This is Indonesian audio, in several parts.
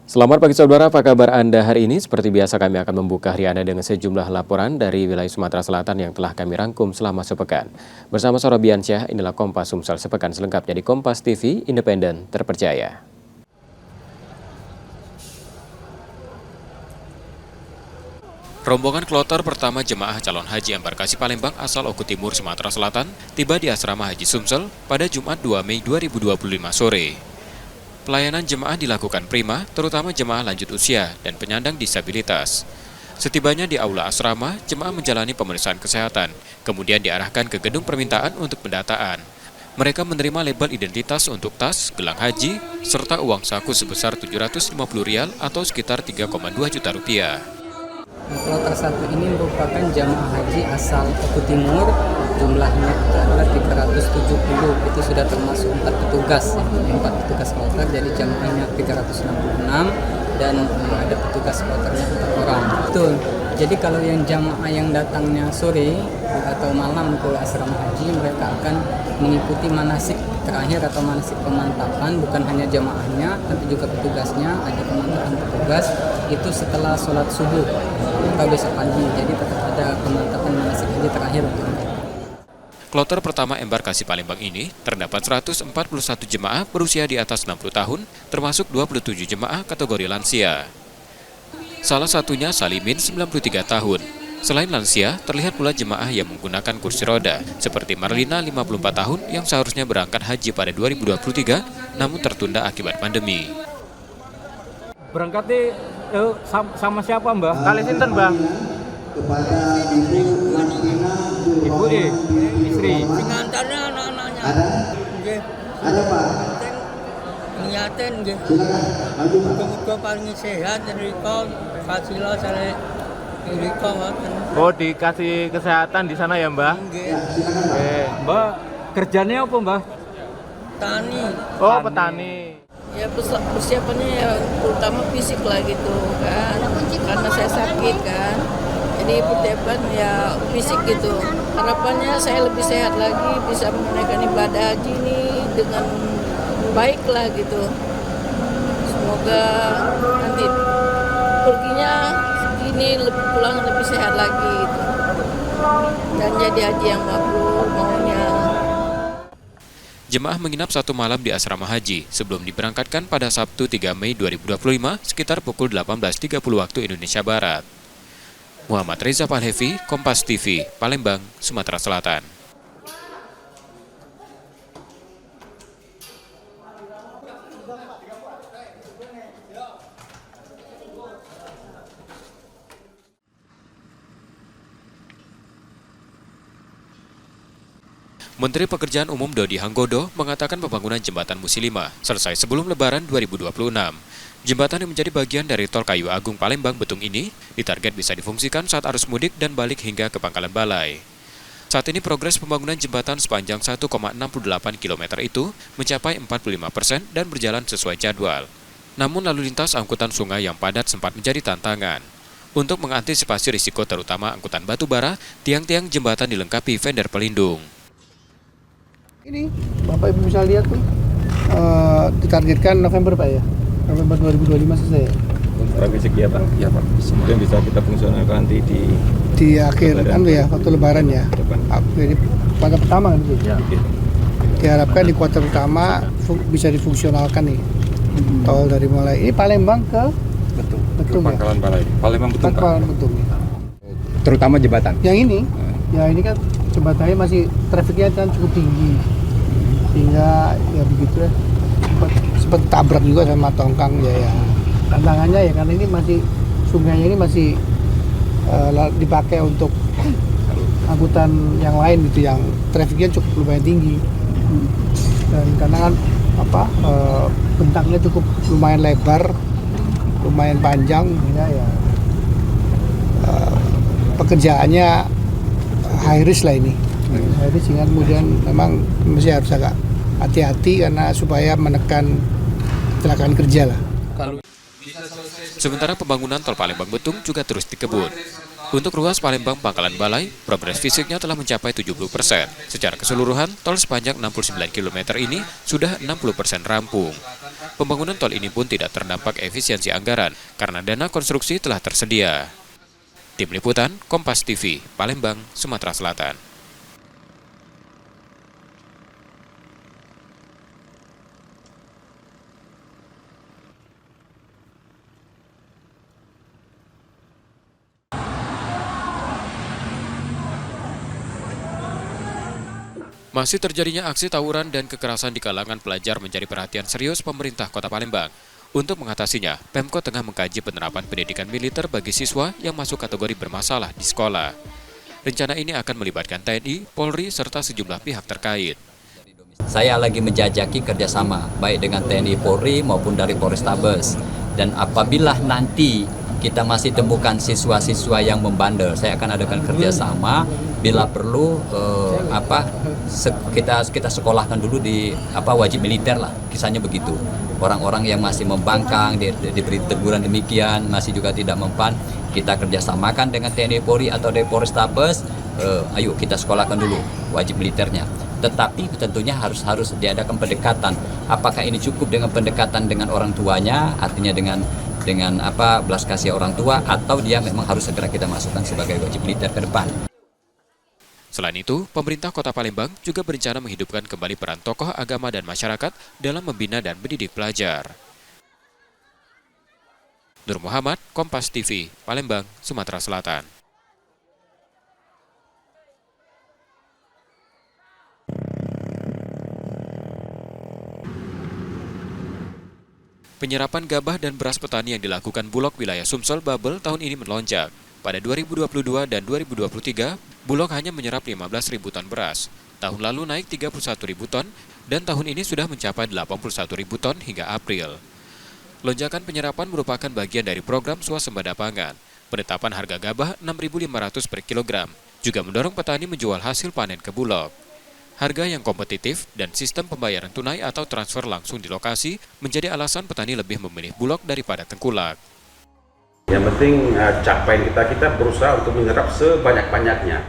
Selamat pagi saudara, apa kabar Anda hari ini? Seperti biasa kami akan membuka hari Anda dengan sejumlah laporan dari wilayah Sumatera Selatan yang telah kami rangkum selama sepekan. Bersama Sorobiansyah, inilah Kompas Sumsel sepekan selengkapnya di Kompas TV, independen, terpercaya. Rombongan kloter pertama jemaah calon haji embarkasi Palembang asal Oku Timur, Sumatera Selatan tiba di Asrama Haji Sumsel pada Jumat 2 Mei 2025 sore. Pelayanan jemaah dilakukan prima, terutama jemaah lanjut usia dan penyandang disabilitas. Setibanya di aula asrama, jemaah menjalani pemeriksaan kesehatan, kemudian diarahkan ke gedung permintaan untuk pendataan. Mereka menerima label identitas untuk tas, gelang haji, serta uang saku sebesar Rp750 atau sekitar 3,2 juta rupiah. Kloter 1 ini merupakan jamaah haji asal Oku Timur, jumlahnya itu adalah 370, itu sudah termasuk 4 petugas kloter, jadi jamaahnya 366 dan ada petugas kloternya 4 orang. Betul. Jadi kalau yang jamaah yang datangnya sore atau malam ke asrama haji, mereka akan mengikuti manasik terakhir atau manasik pemantapan, bukan hanya jamaahnya tapi juga petugasnya. Ada pemantapan petugas itu setelah sholat subuh atau besok pagi, jadi tetap ada pemantapan manasik haji terakhir. Kloter pertama embarkasi Palembang ini terdapat 141 jemaah berusia di atas 60 tahun, termasuk 27 jemaah kategori lansia. Salah satunya Salimin, 93 tahun. Selain lansia, terlihat pula jemaah yang menggunakan kursi roda, seperti Marlina, 54 tahun, yang seharusnya berangkat haji pada 2023, namun tertunda akibat pandemi. Berangkatnya sama siapa, Mbak? Kali sinten, Mbak? Ibu istri. Pengantarnya anak-anaknya. Ada Pak. Niatin nggih. Maju Pak. Muga paling sehat Riko, Fasila sare Riko ngoten. Oh, dikasih kesehatan di sana ya, Mbak? Nggih. Mbak, kerjanya apa, Mbak? Tani. Oh, petani. Ya persiapannya ya terutama fisik lah gitu kan. Karena saya sakit kan. Jadi persiapan ya fisik gitu. Harapannya saya lebih sehat lagi, bisa menunaikan ibadah haji ini dengan baik lah gitu. Semoga nanti perginya segini lebih pulang lebih sehat lagi gitu. Dan jadi haji yang mabrur maunya. Jemaah menginap 1 malam di asrama haji sebelum diberangkatkan pada Sabtu 3 Mei 2025 sekitar pukul 18.30 waktu Indonesia Barat. Muhammad Reza Palhevi, Kompas TV, Palembang, Sumatera Selatan. Menteri Pekerjaan Umum Dodi Hanggodo mengatakan pembangunan jembatan Musi 5 selesai sebelum Lebaran 2026. Jembatan yang menjadi bagian dari Tol Kayu Agung Palembang Betung ini ditarget bisa difungsikan saat arus mudik dan balik hingga ke Pangkalan Balai. Saat ini progres pembangunan jembatan sepanjang 1,68 km itu mencapai 45% dan berjalan sesuai jadwal. Namun lalu lintas angkutan sungai yang padat sempat menjadi tantangan. Untuk mengantisipasi risiko terutama angkutan batu bara, tiang-tiang jembatan dilengkapi fender pelindung. Ini Bapak Ibu bisa lihat tuh ditargetkan November Pak ya, November 2025 selesai. Kontrak fisik ya Pak, ya Pak. Kemudian bisa kita fungsionalkan nanti di akhir kan ya, waktu Lebaran ya. Jadi kuartal pertama kan itu. Ya. Diharapkan di kuartal pertama bisa difungsionalkan nih. Tol dari mulai ini Palembang ke Betung ya. Pangkalan Balai. Palembang Betung Pak. Pangkalan Betung. Terutama jembatan. Yang ini, ya ini kan jembatannya masih trafiknya kan cukup tinggi, sehingga ya begitu ya sempat tabrak juga sama tongkang ya. Tantangannya ya karena ini masih sungainya ini masih dipakai untuk angkutan yang lain gitu, yang trafiknya cukup lumayan tinggi dan karena kan bentangnya cukup lumayan lebar, lumayan panjang ya. Pekerjaannya high risk lah ini. High risk sehingga kemudian memang masih harus agak hati-hati karena supaya menekan kecelakaan kerja lah. Sementara pembangunan Tol Palembang Betung juga terus dikebut. Untuk ruas Palembang Pangkalan Balai, progres fisiknya telah mencapai 70%. Secara keseluruhan, tol sepanjang 69 km ini sudah 60% rampung. Pembangunan tol ini pun tidak terdampak efisiensi anggaran karena dana konstruksi telah tersedia. Tim Liputan, Kompas TV, Palembang, Sumatera Selatan. Masih terjadinya aksi tawuran dan kekerasan di kalangan pelajar menjadi perhatian serius pemerintah Kota Palembang. Untuk mengatasinya, Pemkot tengah mengkaji penerapan pendidikan militer bagi siswa yang masuk kategori bermasalah di sekolah. Rencana ini akan melibatkan TNI, Polri, serta sejumlah pihak terkait. Saya lagi menjajaki kerjasama, baik dengan TNI Polri maupun dari Polrestabes. Dan apabila nanti kita masih temukan siswa-siswa yang membandel, saya akan adakan kerjasama. Bila perlu, kita sekolahkan dulu di wajib militer lah, kisahnya begitu. Orang-orang yang masih membangkang, diberi teguran demikian, masih juga tidak mempan, kita kerjasamakan dengan TNI Polri atau dari Polrestabes. Ayo kita sekolahkan dulu wajib militernya. Tetapi tentunya harus diadakan pendekatan. Apakah ini cukup dengan pendekatan dengan orang tuanya, artinya dengan belas kasih orang tua, atau dia memang harus segera kita masukkan sebagai wajib militer ke depan. Selain itu, pemerintah Kota Palembang juga berencana menghidupkan kembali peran tokoh agama dan masyarakat dalam membina dan mendidik pelajar. Nur Muhammad, Kompas TV, Palembang, Sumatera Selatan. Penyerapan gabah dan beras petani yang dilakukan Bulog wilayah Sumsel Babel tahun ini melonjak. Pada 2022 dan 2023, Bulog hanya menyerap 15.000 ton beras. Tahun lalu naik 31.000 ton, dan tahun ini sudah mencapai 81.000 ton hingga April. Lonjakan penyerapan merupakan bagian dari program swasembada pangan. Penetapan harga gabah 6.500 per kilogram, juga mendorong petani menjual hasil panen ke Bulog. Harga yang kompetitif dan sistem pembayaran tunai atau transfer langsung di lokasi menjadi alasan petani lebih memilih Bulog daripada tengkulak. Yang penting capaian kita berusaha untuk menyerap sebanyak-banyaknya.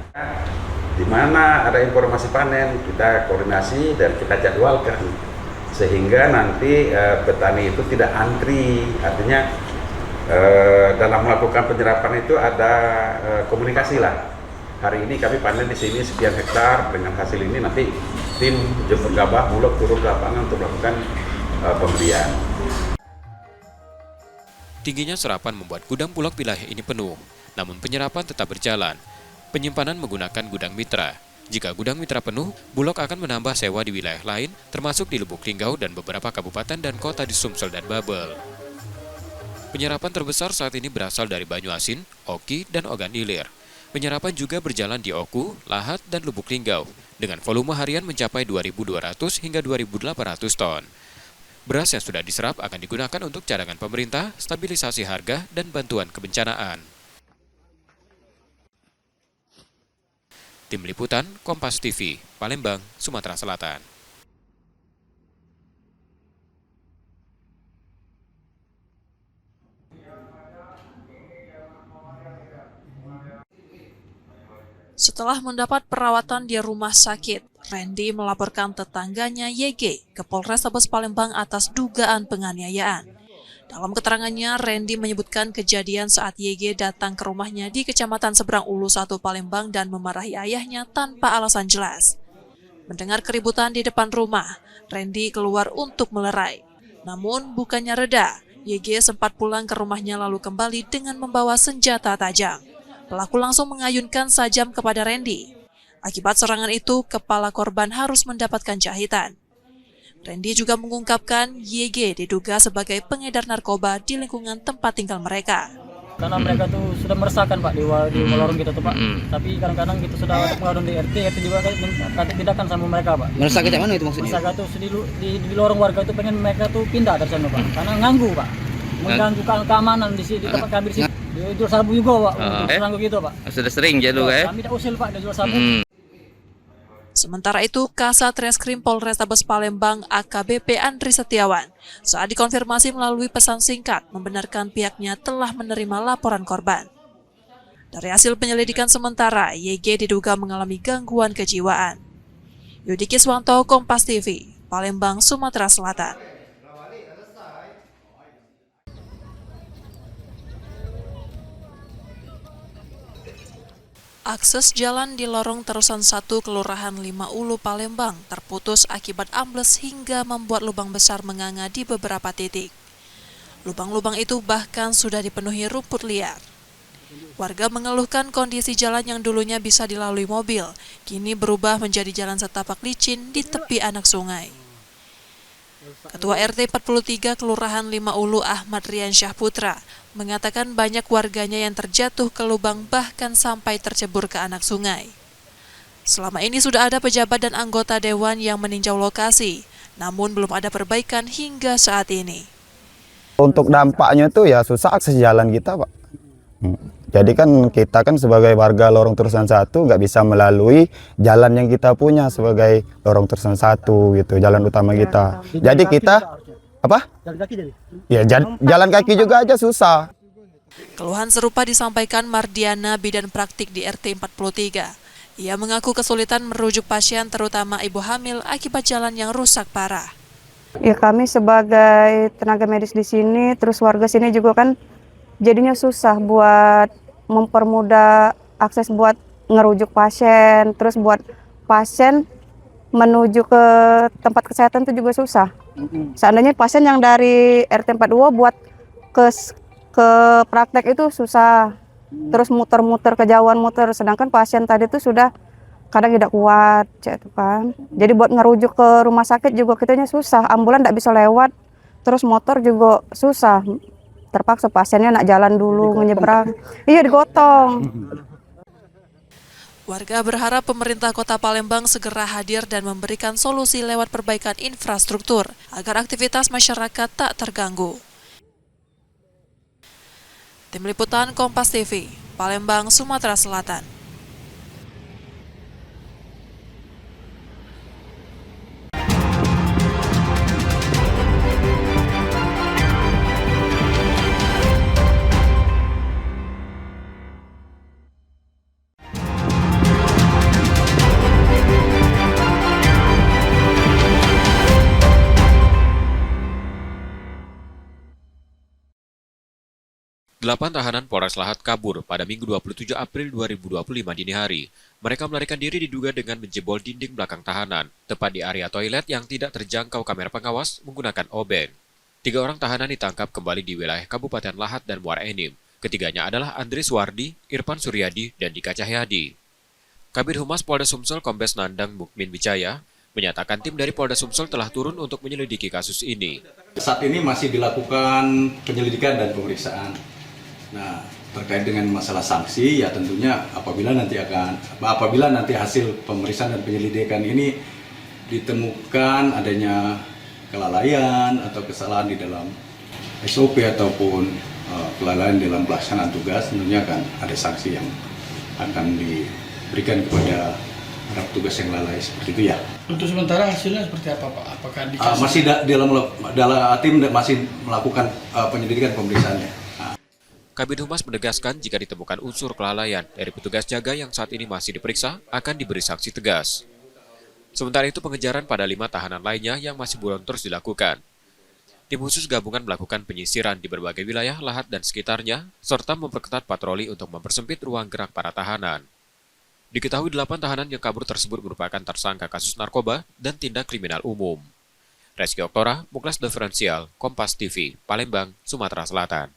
Di mana ada informasi panen, kita koordinasi dan kita jadwalkan. Sehingga nanti petani itu tidak antri. Artinya dalam melakukan penyerapan itu ada komunikasi lah. Hari ini kami panen di sini sekian hektar, dengan hasil ini nanti tim jemput gabah Bulog turun ke lapangan untuk melakukan pembelian. Tingginya serapan membuat gudang Bulog wilayah ini penuh, namun penyerapan tetap berjalan. Penyimpanan menggunakan gudang mitra. Jika gudang mitra penuh, Bulog akan menambah sewa di wilayah lain, termasuk di Lubuk Linggau dan beberapa kabupaten dan kota di Sumsel dan Babel. Penyerapan terbesar saat ini berasal dari Banyuasin, Oki, dan Ogan Ilir. Penyerapan juga berjalan di Oku, Lahat, dan Lubuk Linggau, dengan volume harian mencapai 2.200 hingga 2.800 ton. Beras yang sudah diserap akan digunakan untuk cadangan pemerintah, stabilisasi harga, dan bantuan kebencanaan. Tim Liputan, Kompas TV, Palembang, Sumatera Selatan. Setelah mendapat perawatan di rumah sakit, Randy melaporkan tetangganya YG ke Polrestabes Palembang atas dugaan penganiayaan. Dalam keterangannya, Randy menyebutkan kejadian saat YG datang ke rumahnya di Kecamatan Seberang Ulu 1 Palembang dan memarahi ayahnya tanpa alasan jelas. Mendengar keributan di depan rumah, Randy keluar untuk melerai. Namun bukannya reda, YG sempat pulang ke rumahnya lalu kembali dengan membawa senjata tajam. Pelaku langsung mengayunkan sajam kepada Randy. Akibat serangan itu, kepala korban harus mendapatkan jahitan. Randy juga mengungkapkan YG diduga sebagai pengedar narkoba di lingkungan tempat tinggal mereka. Karena mereka tuh sudah meresahkan Pak di lorong gitu tuh Pak. Tapi kadang-kadang gitu sudah ada pengaduan di RT juga kata tindakan sama mereka Pak. Meresahkan kayak mana itu maksudnya? Meresahkan tuh di lorong warga itu pengen mereka tuh pindah dari sana Pak. Karena ganggu Pak. Mengganggu keamanan di sini, di tempat kami di sini. Dia jual sabu juga Pak. Serang gitu Pak. Sudah sering jadi Kami tak usil Pak, dia jual sabu. Sementara itu, Kasat Reskrim Polrestabes Palembang AKBP Andri Setiawan saat dikonfirmasi melalui pesan singkat membenarkan pihaknya telah menerima laporan korban. Dari hasil penyelidikan sementara, YG diduga mengalami gangguan kejiwaan. Yudi Kiswanto, Kompas TV, Palembang, Sumatera Selatan. Akses jalan di lorong terusan 1 Kelurahan 5 Ulu, Palembang terputus akibat ambles hingga membuat lubang besar menganga di beberapa titik. Lubang-lubang itu bahkan sudah dipenuhi rumput liar. Warga mengeluhkan kondisi jalan yang dulunya bisa dilalui mobil, kini berubah menjadi jalan setapak licin di tepi anak sungai. Ketua RT 43 Kelurahan 5 Ulu Ahmad Riansyah Putra mengatakan banyak warganya yang terjatuh ke lubang bahkan sampai tercebur ke anak sungai. Selama ini sudah ada pejabat dan anggota dewan yang meninjau lokasi, namun belum ada perbaikan hingga saat ini. Untuk dampaknya itu ya susah akses jalan kita, Pak. Jadi kan kita kan sebagai warga lorong terusan 1 nggak bisa melalui jalan yang kita punya sebagai lorong terusan 1 gitu, jalan utama kita. Jadi kita apa? Ya jalan kaki juga aja susah. Keluhan serupa disampaikan Mardiana, bidan praktik di RT 43. Ia mengaku kesulitan merujuk pasien terutama ibu hamil akibat jalan yang rusak parah. Ya kami sebagai tenaga medis di sini, terus warga sini juga kan jadinya susah buat mempermudah akses buat ngerujuk pasien, terus buat pasien menuju ke tempat kesehatan itu juga susah. Seandainya pasien yang dari RT 42 buat ke praktek itu susah, terus muter-muter kejauhan muter, sedangkan pasien tadi itu sudah kadang tidak kuat, gitu kan. Jadi buat ngerujuk ke rumah sakit juga kitanya susah, ambulan tidak bisa lewat, terus motor juga susah. Terpaksa pasiennya nak jalan dulu, menyeberang. Iya, digotong. Warga berharap pemerintah Kota Palembang segera hadir dan memberikan solusi lewat perbaikan infrastruktur agar aktivitas masyarakat tak terganggu. Tim Liputan Kompas TV, Palembang, Sumatera Selatan. Delapan tahanan Polres Lahat kabur pada Minggu 27 April 2025 dini hari. Mereka melarikan diri diduga dengan menjebol dinding belakang tahanan, tepat di area toilet yang tidak terjangkau kamera pengawas menggunakan obeng. 3 orang tahanan ditangkap kembali di wilayah Kabupaten Lahat dan Muara Enim. Ketiganya adalah Andri Suwardi, Irfan Suryadi, dan Dika Cahyadi. Kabid Humas Polda Sumsel Kombes Nandang Mukmin Wijaya menyatakan tim dari Polda Sumsel telah turun untuk menyelidiki kasus ini. Saat ini masih dilakukan penyelidikan dan pemeriksaan. Nah, terkait dengan masalah sanksi, ya tentunya apabila nanti hasil pemeriksaan dan penyelidikan ini ditemukan adanya kelalaian atau kesalahan di dalam SOP ataupun kelalaian dalam pelaksanaan tugas, tentunya akan ada sanksi yang akan diberikan kepada para petugas yang lalai seperti itu ya. Untuk sementara hasilnya seperti apa, Pak? Apakah masih tim masih melakukan penyelidikan pemeriksaannya. Kabid Humas menegaskan jika ditemukan unsur kelalaian dari petugas jaga yang saat ini masih diperiksa, akan diberi sanksi tegas. Sementara itu pengejaran pada 5 tahanan lainnya yang masih buron terus dilakukan. Tim khusus gabungan melakukan penyisiran di berbagai wilayah Lahat dan sekitarnya, serta memperketat patroli untuk mempersempit ruang gerak para tahanan. Diketahui 8 tahanan yang kabur tersebut merupakan tersangka kasus narkoba dan tindak kriminal umum. Reski Oktora, Muklas Diferensial, Kompas TV, Palembang, Sumatera Selatan.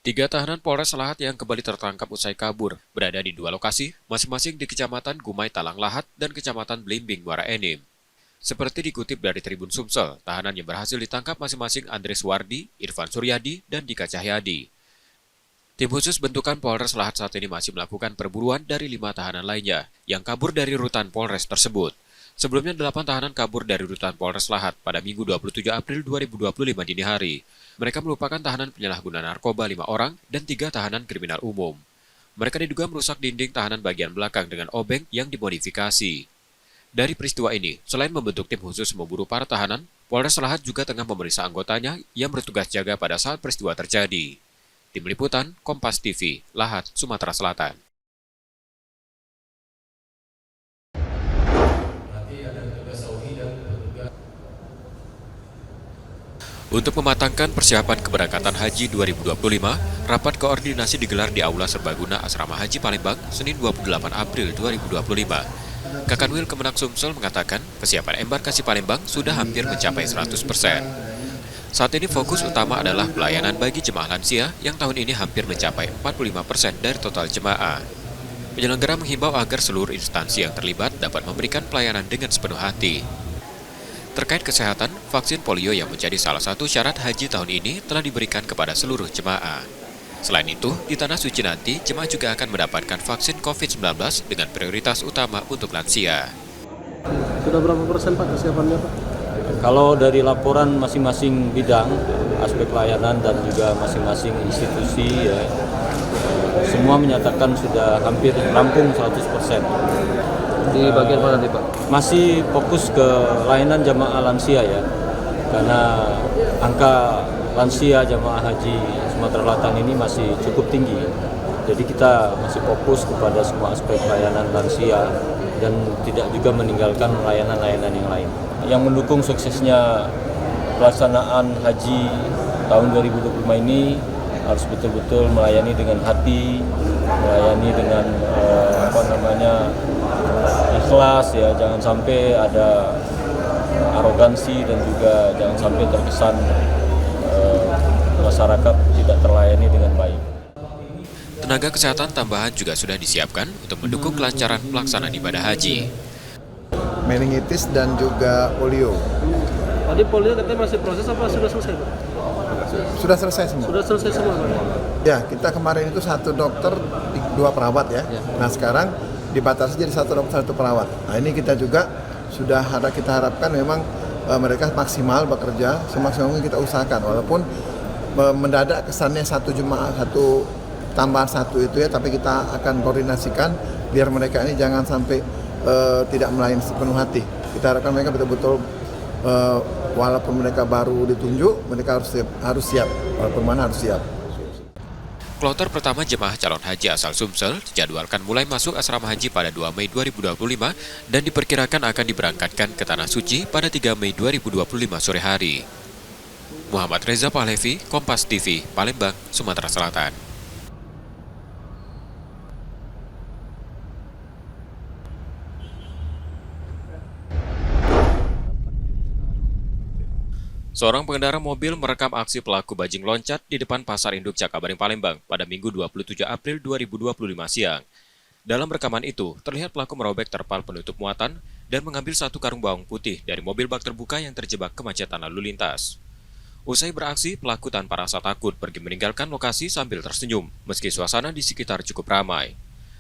3 tahanan Polres Lahat yang kembali tertangkap usai kabur berada di 2 lokasi, masing-masing di Kecamatan Gumai Talang Lahat dan Kecamatan Blimbing Muara Enim. Seperti dikutip dari Tribun Sumsel, tahanan yang berhasil ditangkap masing-masing Andri Suwardi, Irfan Suryadi, dan Dika Cahyadi. Tim khusus bentukan Polres Lahat saat ini masih melakukan perburuan dari 5 tahanan lainnya yang kabur dari rutan Polres tersebut. Sebelumnya 8 tahanan kabur dari rutan Polres Lahat pada Minggu 27 April 2025 dini hari. Mereka merupakan tahanan penyalahguna narkoba 5 orang dan 3 tahanan kriminal umum. Mereka diduga merusak dinding tahanan bagian belakang dengan obeng yang dimodifikasi. Dari peristiwa ini, selain membentuk tim khusus memburu para tahanan, Polres Lahat juga tengah memeriksa anggotanya yang bertugas jaga pada saat peristiwa terjadi. Tim Liputan, Kompas TV, Lahat, Sumatera Selatan. Untuk mematangkan persiapan keberangkatan Haji 2025, rapat koordinasi digelar di Aula Serbaguna Asrama Haji Palembang, Senin 28 April 2025. Kakanwil Kemenak Sumsel mengatakan kesiapan embarkasi Palembang sudah hampir mencapai 100%. Saat ini fokus utama adalah pelayanan bagi jemaah lansia yang tahun ini hampir mencapai 45% dari total jemaah. Penyelenggara menghimbau agar seluruh instansi yang terlibat dapat memberikan pelayanan dengan sepenuh hati. Terkait kesehatan, vaksin polio yang menjadi salah satu syarat haji tahun ini telah diberikan kepada seluruh jemaah. Selain itu, di Tanah Suci nanti, jemaah juga akan mendapatkan vaksin COVID-19 dengan prioritas utama untuk lansia. Sudah berapa persen Pak kesiapannya Pak? Kalau dari laporan masing-masing bidang, aspek layanan dan juga masing-masing institusi, ya, semua menyatakan sudah hampir rampung 100%. Di bagian mana nih Pak? Masih fokus ke layanan jamaah lansia ya, karena angka lansia jamaah haji Sumatera Selatan ini masih cukup tinggi. Jadi kita masih fokus kepada semua aspek layanan lansia dan tidak juga meninggalkan layanan-layanan yang lain. Yang mendukung suksesnya pelaksanaan haji tahun 2025 ini harus betul-betul melayani dengan hati, melayani dengan ikhlas ya, jangan sampai ada arogansi dan juga jangan sampai terkesan masyarakat tidak terlayani dengan baik. Tenaga kesehatan tambahan juga sudah disiapkan untuk mendukung kelancaran pelaksanaan ibadah haji. Meningitis dan juga polio. Tadi polio katanya masih proses apa sudah selesai Pak? Sudah selesai semua. Sudah selesai semua Pak? Ya, kita kemarin itu 1 dokter, 2 perawat ya. Nah sekarang dibatasi jadi 1 dokter 1 perawat. Nah ini kita juga sudah kita harapkan memang mereka maksimal bekerja, semaksimal mungkin kita usahakan. Walaupun mendadak kesannya 1 jemaah, 1 tambahan 1 itu ya, tapi kita akan koordinasikan biar mereka ini jangan sampai tidak melayani sepenuh hati. Kita harapkan mereka betul-betul walaupun mereka baru ditunjuk, mereka harus siap. Walaupun mana harus siap. Kloter pertama jemaah calon haji asal Sumsel dijadwalkan mulai masuk asrama haji pada 2 Mei 2025 dan diperkirakan akan diberangkatkan ke Tanah Suci pada 3 Mei 2025 sore hari. Muhammad Reza Pahlevi, Kompas TV, Palembang, Sumatera Selatan. Seorang pengendara mobil merekam aksi pelaku bajing loncat di depan Pasar Induk Jakabaring Palembang pada Minggu 27 April 2025 siang. Dalam rekaman itu, terlihat pelaku merobek terpal penutup muatan dan mengambil 1 karung bawang putih dari mobil bak terbuka yang terjebak kemacetan lalu lintas. Usai beraksi, pelaku tanpa rasa takut pergi meninggalkan lokasi sambil tersenyum, meski suasana di sekitar cukup ramai.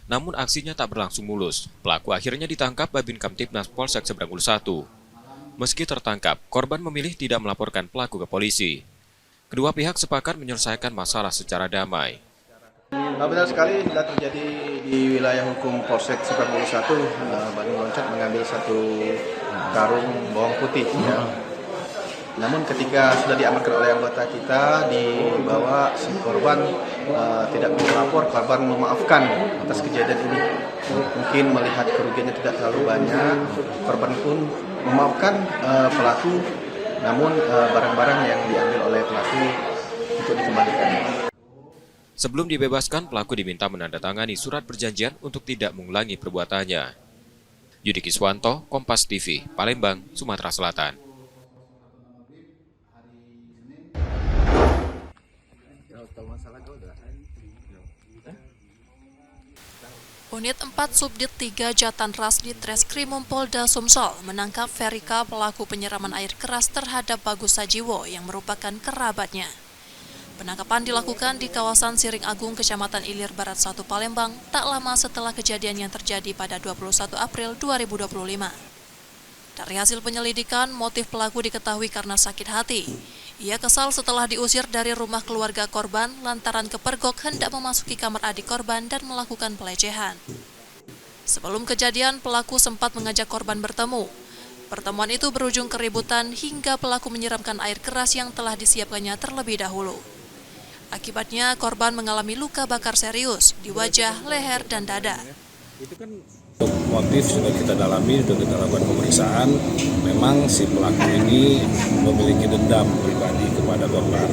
Namun aksinya tak berlangsung mulus. Pelaku akhirnya ditangkap Babin Kamtibnas Polsek Seberangul 1. Meski tertangkap, korban memilih tidak melaporkan pelaku ke polisi. Kedua pihak sepakat menyelesaikan masalah secara damai. Benar sekali, sudah terjadi di wilayah hukum Polsek Seberangul 1, Babin loncat mengambil 1 karung bawang putih. Ya. Namun ketika sudah diamankan oleh anggota kita, dibawa si korban tidak mau melapor, korban memaafkan atas kejadian ini. Mungkin melihat kerugiannya tidak terlalu banyak, korban pun memaafkan pelaku, namun barang-barang yang diambil oleh pelaku untuk dikembalikan. Sebelum dibebaskan, pelaku diminta menandatangani surat perjanjian untuk tidak mengulangi perbuatannya. Yudi Kiswanto, Kompas TV, Palembang, Sumatera Selatan. Unit 4 Subdit 3 Jatan Ras di Treskrimum Polda Sumsel menangkap Ferika pelaku penyiraman air keras terhadap Bagus Sajiwo yang merupakan kerabatnya. Penangkapan dilakukan di kawasan Siring Agung, Kecamatan Ilir Barat 1 Palembang, tak lama setelah kejadian yang terjadi pada 21 April 2025. Dari hasil penyelidikan, motif pelaku diketahui karena sakit hati. Ia kesal setelah diusir dari rumah keluarga korban lantaran kepergok hendak memasuki kamar adik korban dan melakukan pelecehan. Sebelum kejadian, pelaku sempat mengajak korban bertemu. Pertemuan itu berujung keributan hingga pelaku menyiramkan air keras yang telah disiapkannya terlebih dahulu. Akibatnya korban mengalami luka bakar serius di wajah, leher, dan dada. Motif sudah kita dalami, sudah kita lakukan pemeriksaan. Memang si pelaku ini memiliki dendam pribadi kepada korban,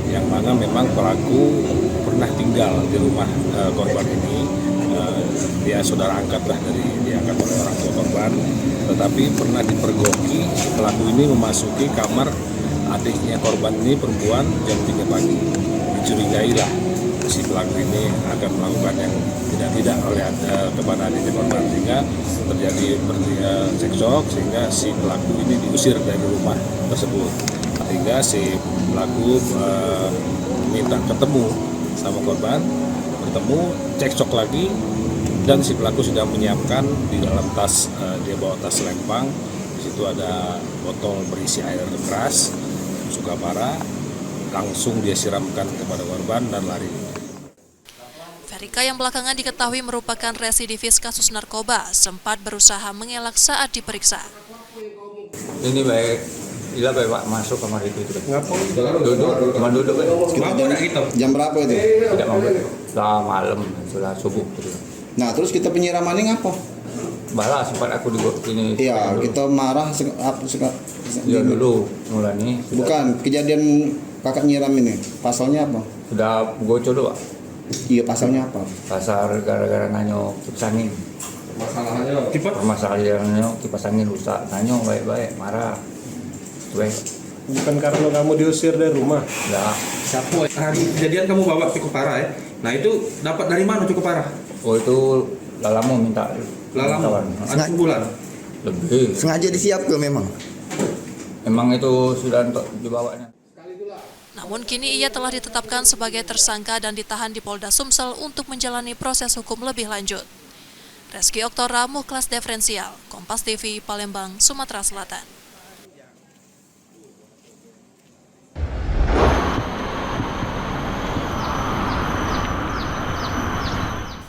yang mana memang pelaku pernah tinggal di rumah korban ini. Dia saudara angkat lah diangkat oleh orang tua korban, tetapi pernah dipergoki pelaku ini memasuki kamar adiknya korban ini perempuan jam 3 pagi. Dicurigai lah si pelaku ini akan melakukan yang tidak oleh kepada adiknya korban, sehingga terjadi cekcok sehingga si pelaku ini diusir dari rumah tersebut. Sehingga si pelaku minta ketemu sama korban, bertemu, cekcok lagi, dan si pelaku sudah menyiapkan di dalam tas, dia bawa tas lempang, di situ ada botol berisi air keras, suka parah, langsung dia siramkan kepada korban dan lari. Ferika yang belakangan diketahui merupakan residivis kasus narkoba sempat berusaha mengelak saat diperiksa. Ini baik, gila baik Pak masuk kamar itu. Duduk, cuma duduk. Jam berapa itu? Tidak mau, sudah malam, sudah subuh. Nah, terus kita penyiramannya ngapa? Balas sempat aku di sini. Iya, kita marah Ya dulu mulai. Bukan kejadian kakak nyiram ini. Pasalnya apa? Sudah gocol dulu, Pak. Iya, pasalnya apa? Pasar gara-gara nanyok kipas angin. Masalahnya Permasalahannya kipas angin rusak. Nanyok baik-baik, marah. Baik. bukan karena kamu diusir dari rumah. Ya. Siapa? Hari kejadian kamu bawa cukup parah ya. Nah itu dapat dari mana cukup parah? Oh itu Lalamu minta. Lalamu? Ada sebulan? Lebih. Sengaja disiapkan memang? Memang itu sudah untuk dibawanya. Namun kini ia telah ditetapkan sebagai tersangka dan ditahan di Polda Sumsel untuk menjalani proses hukum lebih lanjut. Reski Oktora, Muklas Diferensial, Kompas TV, Palembang, Sumatera Selatan.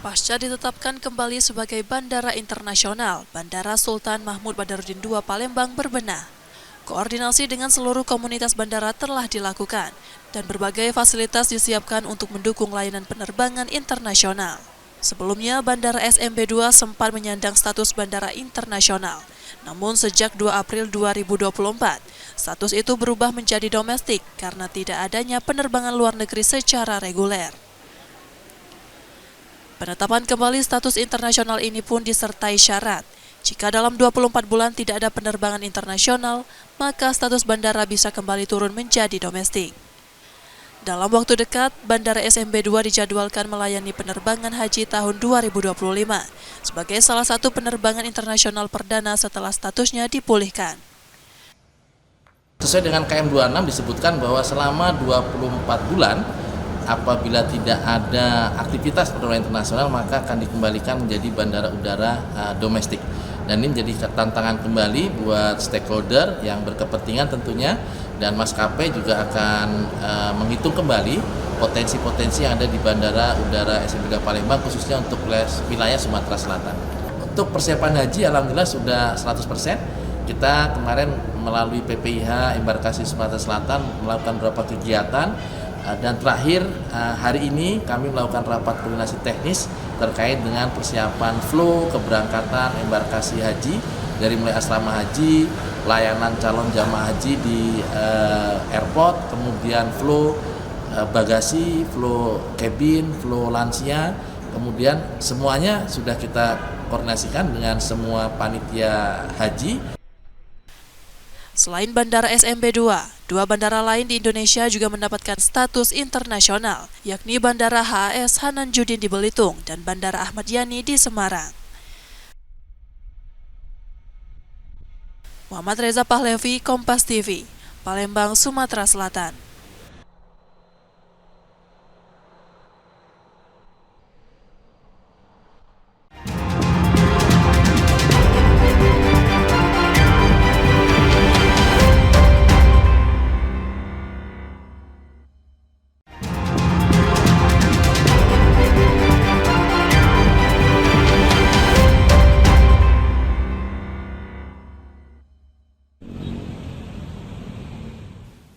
Pasca ditetapkan kembali sebagai bandara internasional, Bandara Sultan Mahmud Badarudin II Palembang berbenah. Koordinasi dengan seluruh komunitas bandara telah dilakukan dan berbagai fasilitas disiapkan untuk mendukung layanan penerbangan internasional. Sebelumnya, Bandara SMB 2 sempat menyandang status bandara internasional. Namun sejak 2 April 2024, status itu berubah menjadi domestik karena tidak adanya penerbangan luar negeri secara reguler. Penetapan kembali status internasional ini pun disertai syarat. Jika dalam 24 bulan tidak ada penerbangan internasional, maka status bandara bisa kembali turun menjadi domestik. Dalam waktu dekat, Bandara SMB 2 dijadwalkan melayani penerbangan haji tahun 2025 sebagai salah satu penerbangan internasional perdana setelah statusnya dipulihkan. Sesuai dengan KM 26 disebutkan bahwa selama 24 bulan apabila tidak ada aktivitas penerbangan internasional maka akan dikembalikan menjadi bandara udara domestik. Dan ini menjadi tantangan kembali buat stakeholder yang berkepentingan tentunya, dan maskapai juga akan menghitung kembali potensi-potensi yang ada di Bandara Udara SMB 3 Palembang khususnya untuk wilayah Sumatera Selatan. Untuk persiapan haji alhamdulillah sudah 100%. Kita kemarin melalui PPIH Embarkasi Sumatera Selatan melakukan beberapa kegiatan. Dan terakhir hari ini kami melakukan rapat koordinasi teknis terkait dengan persiapan flow keberangkatan embarkasi haji dari mulai asrama haji, layanan calon jamaah haji di airport, kemudian flow bagasi, flow cabin, flow lansia, kemudian semuanya sudah kita koordinasikan dengan semua panitia haji. Selain Bandara SMB 2, dua bandara lain di Indonesia juga mendapatkan status internasional, yakni Bandara HAS Hanan Judin di Belitung dan Bandara Ahmad Yani di Semarang. Muhammad Reza Pahlevi, Kompas TV, Palembang, Sumatera Selatan.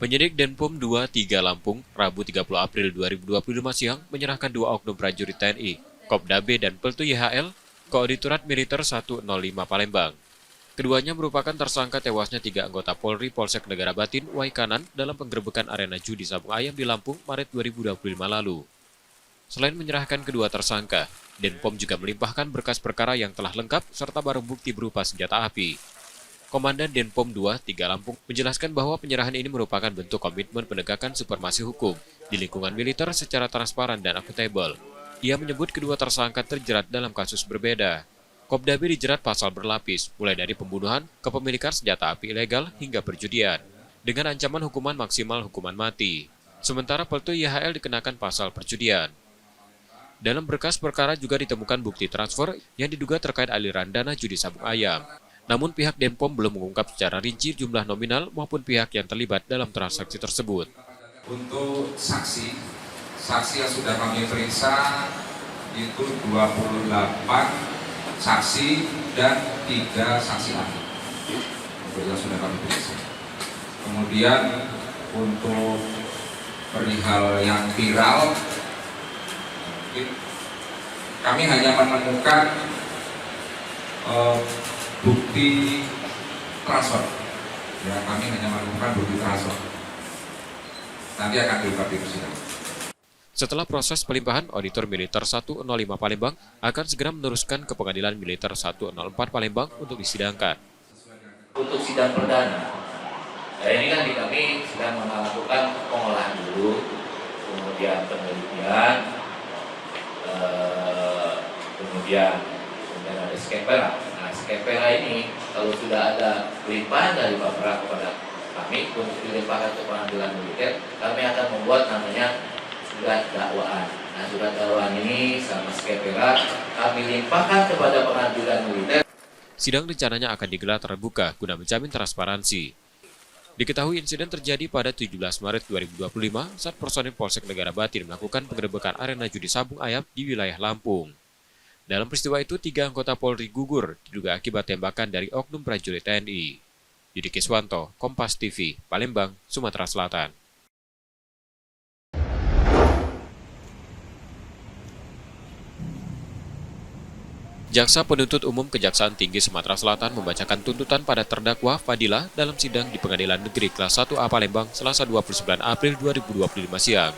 Penyidik Denpom 2 3 Lampung, Rabu 30 April 2025 siang menyerahkan 2 oknum prajurit TNI, Kopda B dan Peltu YHL, ke Auditorat Militer 105 Palembang. Keduanya merupakan tersangka tewasnya 3 anggota Polri Polsek Negara Batin, Waikanan dalam penggerebekan arena judi sabung ayam di Lampung Maret 2025 lalu. Selain menyerahkan kedua tersangka, Denpom juga melimpahkan berkas perkara yang telah lengkap serta barang bukti berupa senjata api. Komandan Denpom 2 3 Lampung menjelaskan bahwa penyerahan ini merupakan bentuk komitmen penegakan supremasi hukum di lingkungan militer secara transparan dan akuntabel. Ia menyebut kedua tersangka terjerat dalam kasus berbeda. Kopda B dijerat pasal berlapis, mulai dari pembunuhan, kepemilikan senjata api ilegal, hingga perjudian, dengan ancaman hukuman maksimal hukuman mati. Sementara Peltu YHL dikenakan pasal perjudian. Dalam berkas perkara juga ditemukan bukti transfer yang diduga terkait aliran dana judi sabung ayam. Namun pihak Denpom belum mengungkap secara rinci jumlah nominal maupun pihak yang terlibat dalam transaksi tersebut. Untuk saksi yang sudah kami periksa itu 28 saksi dan 3 saksi ahli. Yang sudah kami periksa. Kemudian untuk perihal yang viral, kami hanya menemukan bukti transfer. Ya, kami hanya menemukan bukti transfer. Nanti akan diungkap di persidangan. Setelah proses pelimpahan, Auditor Militer 105 Palembang akan segera meneruskan ke Pengadilan Militer 104 Palembang untuk disidangkan. Untuk sidang perdana, ini kan kami sedang melakukan pengolahan dulu, kemudian penelitian, kemudian ada skepera. Nah, skepera ini kalau sudah ada pelimpahan dari Bapak kepada kami untuk dilimpahkan ke Pengadilan Militer, kami akan membuat namanya surat dakwaan. Nah, surat dakwaan ini sama skepera kami limpahkan kepada Pengadilan Militer. Sidang rencananya akan digelar terbuka guna menjamin transparansi. Diketahui insiden terjadi pada 17 Maret 2025 saat personil Polsek Negara Batin melakukan penggerebekan arena judi sabung ayam di wilayah Lampung. Dalam peristiwa itu, 3 anggota Polri gugur diduga akibat tembakan dari oknum prajurit TNI. Yudi Kiswanto, Kompas TV, Palembang, Sumatera Selatan. Jaksa Penuntut Umum Kejaksaan Tinggi Sumatera Selatan membacakan tuntutan pada terdakwa Fadila dalam sidang di Pengadilan Negeri Kelas 1A Palembang Selasa 29 April 2025 siang.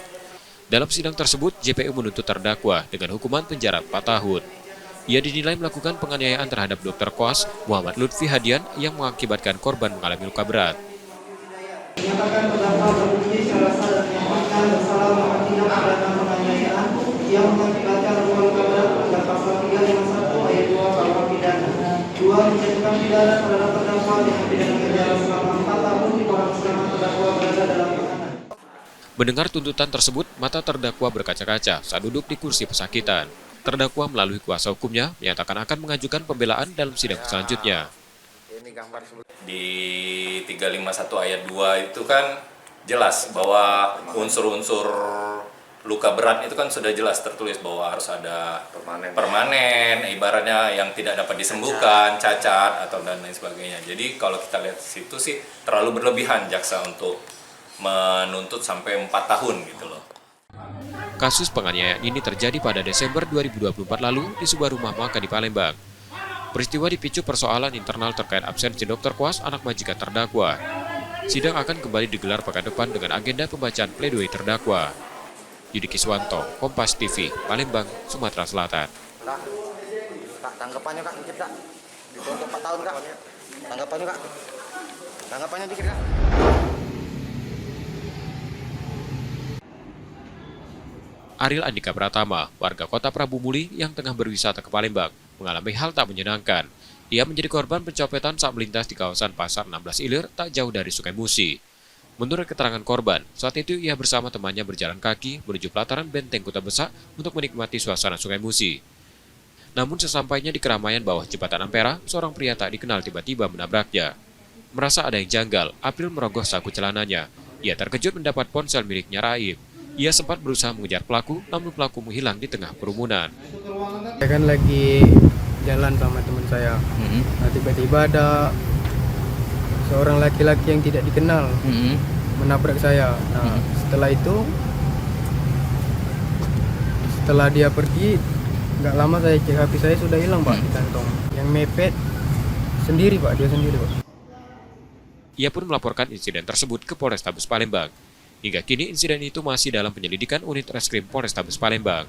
Dalam sidang tersebut, JPU menuntut terdakwa dengan hukuman penjara 4 tahun. Ia dinilai melakukan penganiayaan terhadap Dr. Koas Muhammad Lutfi Hadian yang mengakibatkan korban mengalami luka berat. Menyatakan terdakwa terbukti secara sah dan menyatakan bersalah melakukan tindak pidana penganiayaan yang mengakibatkan luka berat terhadap pasal 351 ayat 2 KUH pidana. 2. Menjatuhkan pidana terhadap terdakwa dengan pidana penjara selama 4 tahun di bawah selama terdakwa berada dalam tahanan. Mendengar tuntutan tersebut, mata terdakwa berkaca-kaca saat duduk di kursi pesakitan. Terdakwa melalui kuasa hukumnya menyatakan akan mengajukan pembelaan dalam sidang selanjutnya. Di 351 ayat 2 itu kan jelas bahwa unsur-unsur luka berat itu kan sudah jelas tertulis bahwa harus ada permanen, ibaratnya yang tidak dapat disembuhkan, cacat atau dan lain sebagainya. Jadi kalau kita lihat situ sih terlalu berlebihan jaksa untuk menuntut sampai 4 tahun gitu loh. Kasus penganiayaan ini terjadi pada Desember 2024 lalu di sebuah rumah makan di Palembang. Peristiwa dipicu persoalan internal terkait absensi Dr. Koas, anak majikan terdakwa. Sidang akan kembali digelar pekan depan dengan agenda pembacaan pledoi terdakwa. Yudi Kiswanto, Kompas TV, Palembang, Sumatera Selatan. Kak, tanggapannya Kak, dikit Kak. Dituntut 4 tahun Kak. Tanggapannya Kak. Tanggapannya dikit Kak. Ariel Andika Pratama, warga kota Prabu Muli yang tengah berwisata ke Palembang, mengalami hal tak menyenangkan. Ia menjadi korban pencopetan saat melintas di kawasan Pasar 16 Ilir tak jauh dari Sungai Musi. Menurut keterangan korban, saat itu ia bersama temannya berjalan kaki menuju pelataran Benteng Kuta Besak untuk menikmati suasana Sungai Musi. Namun sesampainya di keramaian bawah jembatan Ampera, seorang pria tak dikenal tiba-tiba menabraknya. Merasa ada yang janggal, April merogoh saku celananya. Ia terkejut mendapat ponsel miliknya Raib. Ia sempat berusaha mengejar pelaku, namun pelaku menghilang di tengah kerumunan. Saya kan lagi jalan sama teman saya. Nah, tiba-tiba ada seorang laki-laki yang tidak dikenal menabrak saya. Nah, setelah itu, setelah dia pergi, nggak lama saya cek HP saya sudah hilang Pak di kantong. Yang mepet sendiri Pak, dia sendiri Pak. Ia pun melaporkan insiden tersebut ke Polrestabes Palembang. Hingga kini insiden itu masih dalam penyelidikan unit reskrim Polrestabes Palembang.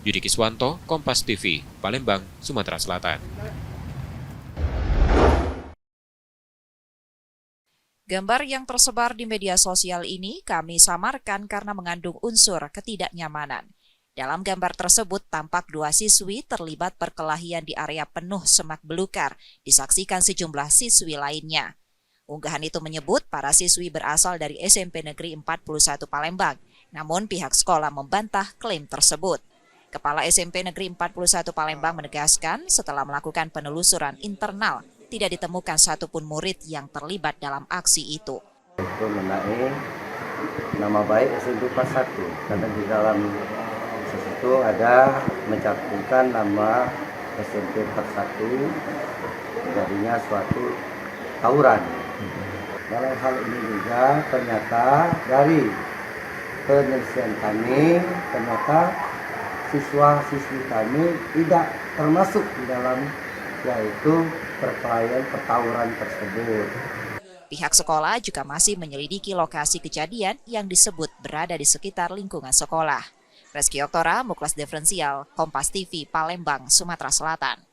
Yudi Kiswanto, Kompas TV, Palembang, Sumatera Selatan. Gambar yang tersebar di media sosial ini kami samarkan karena mengandung unsur ketidaknyamanan. Dalam gambar tersebut tampak 2 siswi terlibat perkelahian di area penuh semak belukar, disaksikan sejumlah siswi lainnya. Unggahan itu menyebut para siswi berasal dari SMP Negeri 41 Palembang, namun pihak sekolah membantah klaim tersebut. Kepala SMP Negeri 41 Palembang menegaskan setelah melakukan penelusuran internal, tidak ditemukan satupun murid yang terlibat dalam aksi itu. Itu mengenai nama baik SMP Kelas 1, karena di dalam situ ada mencantumkan nama SMP Kelas 1, jadinya suatu tawuran. Dalam hal ini juga ternyata dari penyelesaian kami, ternyata siswa-siswi kami tidak termasuk di dalam yaitu perkelahian pertawuran tersebut. Pihak sekolah juga masih menyelidiki lokasi kejadian yang disebut berada di sekitar lingkungan sekolah. Reski Oktora, Muklas Diferensial, Kompas TV, Palembang, Sumatera Selatan.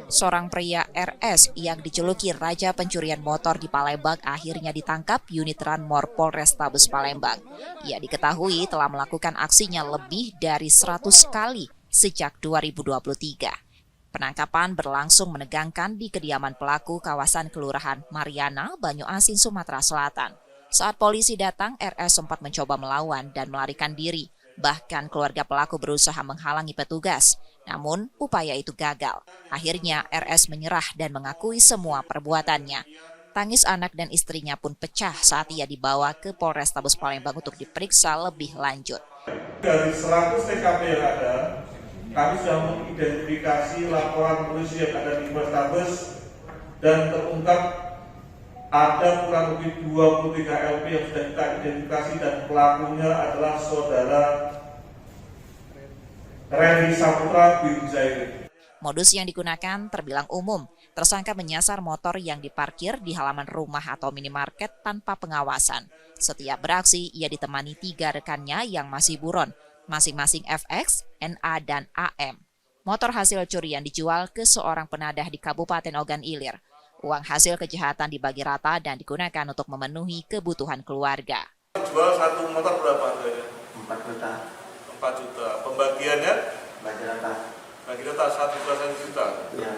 Seorang pria RS yang dijuluki Raja Pencurian Motor di Palembang akhirnya ditangkap unit Ranmor Polrestabes Palembang. Ia diketahui telah melakukan aksinya lebih dari 100 kali sejak 2023. Penangkapan berlangsung menegangkan di kediaman pelaku kawasan Kelurahan Mariana, Banyuasin, Sumatera Selatan. Saat polisi datang, RS sempat mencoba melawan dan melarikan diri. Bahkan keluarga pelaku berusaha menghalangi petugas. Namun, upaya itu gagal. Akhirnya, RS menyerah dan mengakui semua perbuatannya. Tangis anak dan istrinya pun pecah saat ia dibawa ke Polrestabes Palembang untuk diperiksa lebih lanjut. Dari 100 TKP yang ada, kami sudah mengidentifikasi laporan polisi yang ada di Polrestabes dan terungkap ada kurang lebih 23 LP yang sudah kita identifikasi dan pelakunya adalah saudara Randy Saputra bin Zairi. Modus yang digunakan terbilang umum. Tersangka menyasar motor yang diparkir di halaman rumah atau minimarket tanpa pengawasan. Setiap beraksi, ia ditemani 3 rekannya yang masih buron, masing-masing FX, NA, dan AM. Motor hasil curian dijual ke seorang penadah di Kabupaten Ogan Ilir. Uang hasil kejahatan dibagi rata dan digunakan untuk memenuhi kebutuhan keluarga. Jual satu motor berapa? 4 juta. 4 juta. Pembagiannya? Bagi rata. Bagi rata 1 juta. Ya.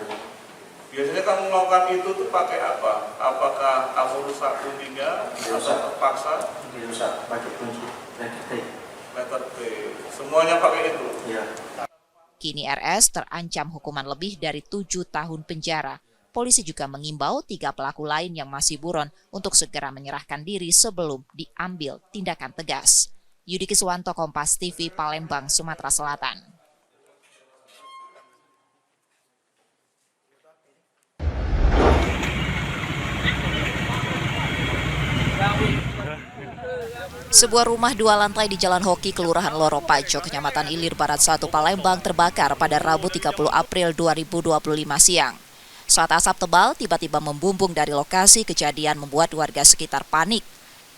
Biasanya kamu melakukan itu tuh pakai apa? Apakah kamu rusak kundinya atau terpaksa? Rusak, pakai kunci letter T. Letter T. Semuanya pakai itu? Iya. Kini RS terancam hukuman lebih dari 7 tahun penjara. Polisi juga mengimbau 3 pelaku lain yang masih buron untuk segera menyerahkan diri sebelum diambil tindakan tegas. Yudi Kiswanto, Kompas TV, Palembang, Sumatera Selatan. Sebuah rumah 2 lantai di Jalan Hoki, Kelurahan Loro Pajo, Kecamatan Ilir Barat 1, Palembang terbakar pada Rabu 30 April 2025 siang. Saat asap tebal tiba-tiba membumbung dari lokasi kejadian membuat warga sekitar panik.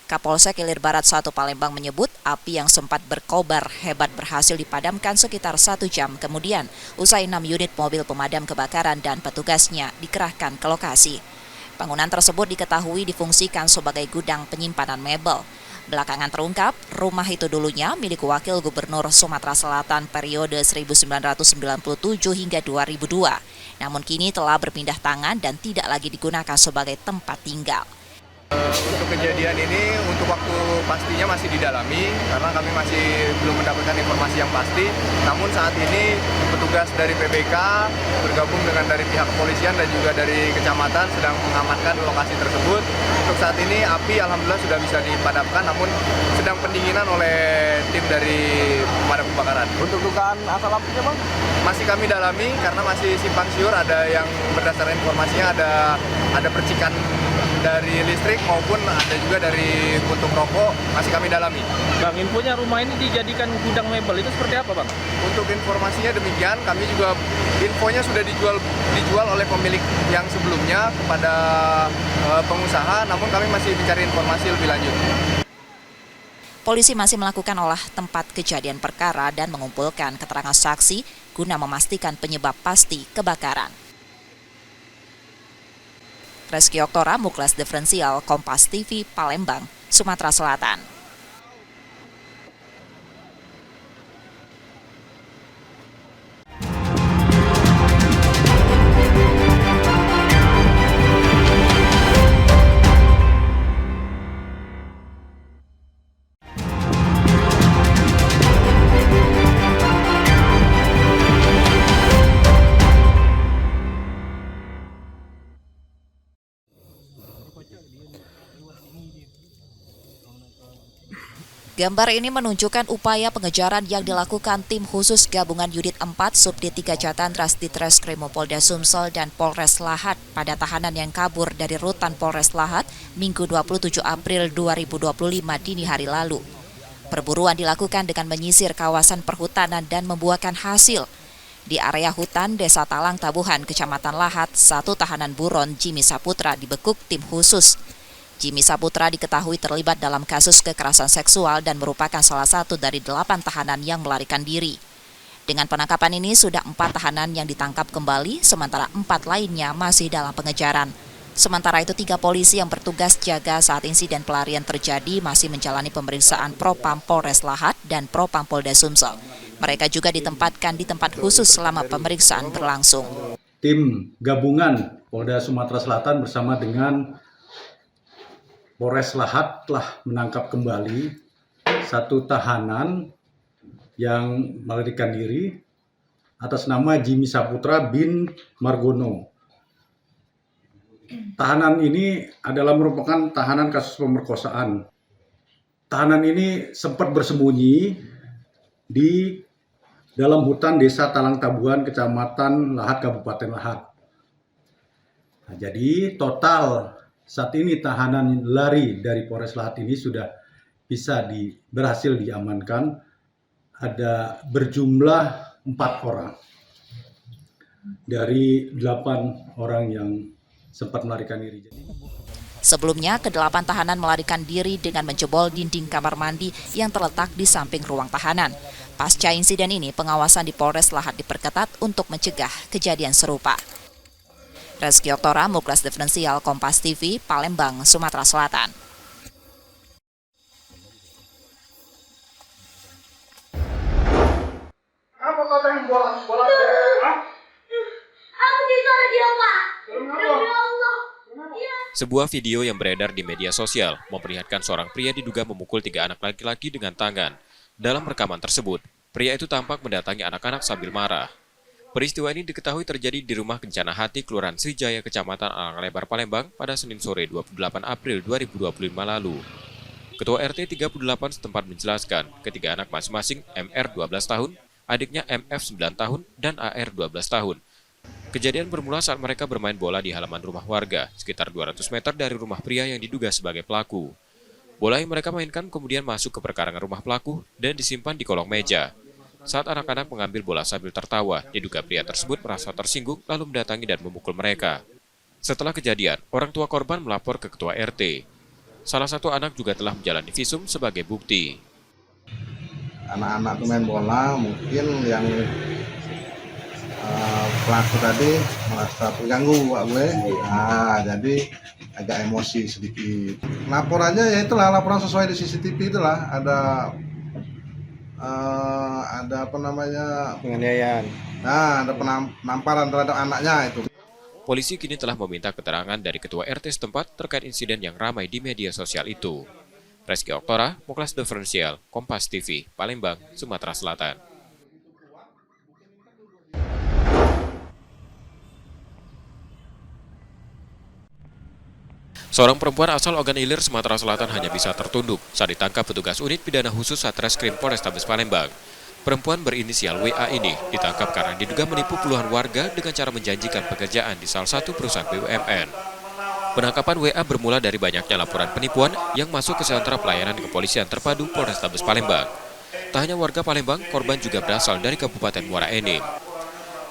Kapolsek Ilir Barat 1 Palembang menyebut api yang sempat berkobar hebat berhasil dipadamkan sekitar 1 jam kemudian usai 6 unit mobil pemadam kebakaran dan petugasnya dikerahkan ke lokasi. Bangunan tersebut diketahui difungsikan sebagai gudang penyimpanan mebel. Belakangan terungkap, rumah itu dulunya milik Wakil Gubernur Sumatera Selatan periode 1997 hingga 2002. Namun kini telah berpindah tangan dan tidak lagi digunakan sebagai tempat tinggal. Untuk kejadian ini, untuk waktu pastinya masih didalami karena kami masih belum mendapatkan informasi yang pasti. Namun saat ini petugas dari PBK bergabung dengan dari pihak kepolisian dan juga dari kecamatan sedang mengamankan lokasi tersebut. Untuk saat ini api alhamdulillah sudah bisa dipadamkan, namun sedang pendinginan oleh tim dari pemadam kebakaran. Untuk dugaan asal apinya, Bang? Masih kami dalami karena masih simpang siur, ada yang berdasarkan informasinya ada percikan dari listrik maupun ada juga dari puntung rokok, masih kami dalami. Bang, infonya rumah ini dijadikan gudang mebel, itu seperti apa, Bang? Untuk informasinya demikian, kami juga infonya sudah dijual oleh pemilik yang sebelumnya kepada pengusaha, namun kami masih mencari informasi lebih lanjut. Polisi masih melakukan olah tempat kejadian perkara dan mengumpulkan keterangan saksi guna memastikan penyebab pasti kebakaran. Reski Oktora, Muklas Diferensial, Kompas TV, Palembang, Sumatera Selatan. Gambar ini menunjukkan upaya pengejaran yang dilakukan tim khusus gabungan Unit 4 Subdit 3 Jatantras Ditreskrim Polda Sumsel dan Polres Lahat pada tahanan yang kabur dari rutan Polres Lahat Minggu 27 April 2025 dini hari lalu. Perburuan dilakukan dengan menyisir kawasan perhutanan dan membuahkan hasil. Di area hutan Desa Talang Tabuhan, Kecamatan Lahat, satu tahanan buron Jimmy Saputra dibekuk tim khusus. Jimmy Saputra diketahui terlibat dalam kasus kekerasan seksual dan merupakan salah satu dari 8 tahanan yang melarikan diri. Dengan penangkapan ini sudah 4 tahanan yang ditangkap kembali, sementara 4 lainnya masih dalam pengejaran. Sementara itu 3 polisi yang bertugas jaga saat insiden pelarian terjadi masih menjalani pemeriksaan Propam Polres Lahat dan Propam Polda Sumsel. Mereka juga ditempatkan di tempat khusus selama pemeriksaan berlangsung. Tim gabungan Polda Sumatera Selatan bersama dengan Polres Lahat telah menangkap kembali satu tahanan yang melarikan diri atas nama Jimmy Saputra bin Margono. Tahanan ini adalah merupakan tahanan kasus pemerkosaan. Tahanan ini sempat bersembunyi di dalam hutan Desa Talang Tabuhan, Kecamatan Lahat, Kabupaten Lahat. Nah, jadi total saat ini tahanan lari dari Polres Lahat ini sudah bisa berhasil diamankan. Ada berjumlah 4 orang dari 8 orang yang sempat melarikan diri. Sebelumnya, ke-8 tahanan melarikan diri dengan menjebol dinding kamar mandi yang terletak di samping ruang tahanan. Pasca insiden ini, pengawasan di Polres Lahat diperketat untuk mencegah kejadian serupa. Reski Oktora, Muklas Diferensial, Kompas TV, Palembang, Sumatera Selatan. Apa kata yang bola? Aku disuruh dia, Pak. Demi Allah. Sebuah video yang beredar di media sosial memperlihatkan seorang pria diduga memukul 3 anak laki-laki dengan tangan. Dalam rekaman tersebut, pria itu tampak mendatangi anak-anak sambil marah. Peristiwa ini diketahui terjadi di rumah Kencana Hati, Kelurahan Srijaya, Kecamatan Alang Lebar, Palembang pada Senin sore 28 April 2025 lalu. Ketua RT 38 setempat menjelaskan ketiga anak masing-masing MR 12 tahun, adiknya MF 9 tahun, dan AR 12 tahun. Kejadian bermula saat mereka bermain bola di halaman rumah warga, sekitar 200 meter dari rumah pria yang diduga sebagai pelaku. Bola yang mereka mainkan kemudian masuk ke perkarangan rumah pelaku dan disimpan di kolong meja. Saat anak-anak mengambil bola sambil tertawa, diduga pria tersebut merasa tersinggung lalu mendatangi dan memukul mereka. Setelah kejadian, orang tua korban melapor ke ketua RT. Salah satu anak juga telah menjalani visum sebagai bukti. Anak-anak main bola mungkin yang pelaku tadi merasa terganggu Pak gue. Nah, jadi agak emosi sedikit. Laporannya ya itulah, laporan sesuai di CCTV itulah, ada apa namanya, penganiayaan. Nah, ada penamparan terhadap anaknya itu. Polisi kini telah meminta keterangan dari Ketua RT setempat terkait insiden yang ramai di media sosial itu. Reski Oktora, Muklas Diferensial, Kompas TV, Palembang, Sumatera Selatan. Seorang perempuan asal Ogan Ilir, Sumatera Selatan hanya bisa tertunduk saat ditangkap petugas unit pidana khusus Satreskrim Polrestabes Palembang. Perempuan berinisial WA ini ditangkap karena diduga menipu puluhan warga dengan cara menjanjikan pekerjaan di salah satu perusahaan BUMN. Penangkapan WA bermula dari banyaknya laporan penipuan yang masuk ke sentra pelayanan kepolisian terpadu Polrestabes Palembang. Tak hanya warga Palembang, korban juga berasal dari Kabupaten Muara Enim.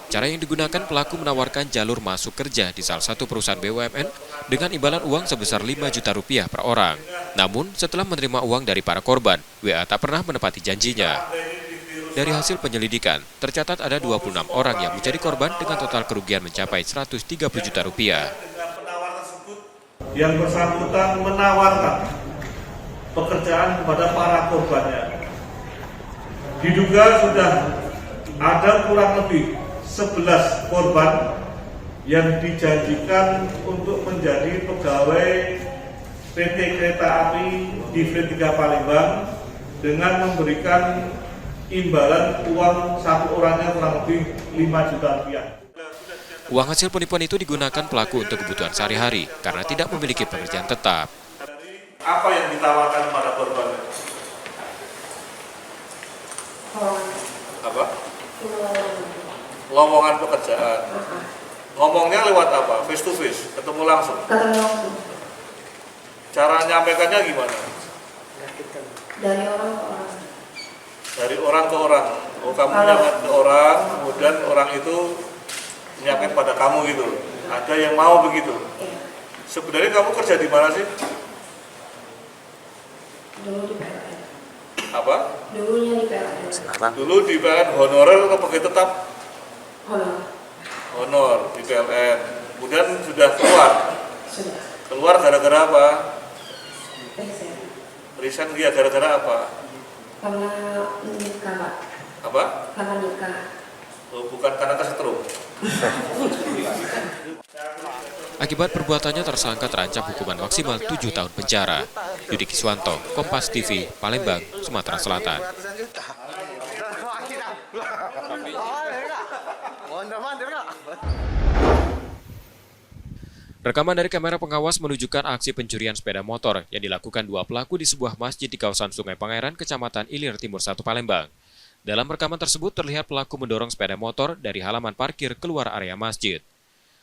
Cara yang digunakan pelaku menawarkan jalur masuk kerja di salah satu perusahaan BUMN dengan imbalan uang sebesar 5 juta rupiah per orang. Namun, setelah menerima uang dari para korban, WA tak pernah menepati janjinya. Dari hasil penyelidikan, tercatat ada 26 orang yang menjadi korban dengan total kerugian mencapai 130 juta rupiah. Yang bersangkutan menawarkan pekerjaan kepada para korbannya. Diduga sudah ada kurang lebih 11 korban yang dijanjikan untuk menjadi pegawai PT Kereta Api Divre 3 Palembang dengan memberikan imbalan uang satu orangnya kurang lebih 5 juta rupiah. Uang hasil penipuan itu digunakan pelaku untuk kebutuhan sehari-hari karena tidak memiliki pekerjaan tetap. Apa yang ditawarkan kepada korban? Apa? Lowongan pekerjaan. Ngomongnya lewat apa? Face to face, ketemu langsung. Cara nyampaikannya gimana? Dari orang ke orang. Dari orang ke orang. Oh, kamu nyampaikan ke orang, kemudian orang itu menyampaikan pada kamu gitu. Ada yang mau begitu. Sebenarnya kamu kerja di mana sih? Dulu di PLN. Apa? Dulunya di PLN. Dulu di PLN honorer atau pegawai tetap? Honor. Honor di PLN. Kemudian sudah keluar. Sudah. Keluar gara-gara apa? Resign. Resign dia gara-gara apa? Karena nikah, Pak. Apa? Karena nikah. Oh, bukan karena kesetrum. Akibat perbuatannya tersangka terancam hukuman maksimal 7 tahun penjara. Yudi Kiswanto, Kompas TV, Palembang, Sumatera Selatan. Rekaman dari kamera pengawas menunjukkan aksi pencurian sepeda motor yang dilakukan dua pelaku di sebuah masjid di kawasan Sungai Pangeran, Kecamatan Ilir Timur 1 Palembang. Dalam rekaman tersebut terlihat pelaku mendorong sepeda motor dari halaman parkir keluar area masjid.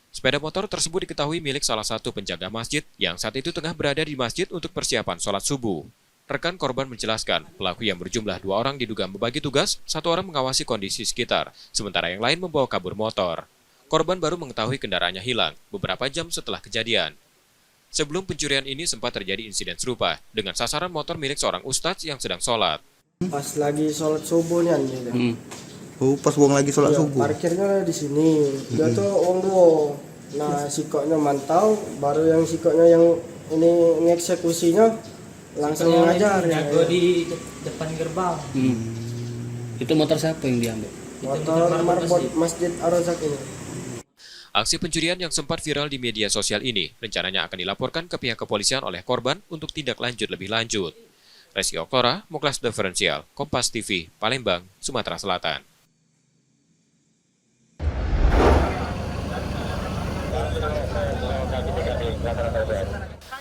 Sepeda motor tersebut diketahui milik salah satu penjaga masjid yang saat itu tengah berada di masjid untuk persiapan sholat subuh. Rekan korban menjelaskan, pelaku yang berjumlah 2 orang diduga membagi tugas, 1 orang mengawasi kondisi sekitar, sementara yang lain membawa kabur motor. Korban baru mengetahui kendaraannya hilang beberapa jam setelah kejadian. Sebelum pencurian ini sempat terjadi insiden serupa dengan sasaran motor milik seorang ustadz yang sedang sholat. Pas lagi sholat subuhnya gitu. Oh, pas uang lagi sholat subuh. Parkirnya di sini. Dia tuh uang dua. Nah, sikoknya mantau, baru yang sikoknya yang ini ngeksekusinya langsung ngajar. Jago di depan gerbang. Itu motor siapa yang diambil? Motor marbot Masjid Ar-Razak ini. Aksi pencurian yang sempat viral di media sosial ini rencananya akan dilaporkan ke pihak kepolisian oleh korban untuk tindak lanjut lebih lanjut. Reski Oktora, Muklas Diferensial, Kompas TV, Palembang, Sumatera Selatan.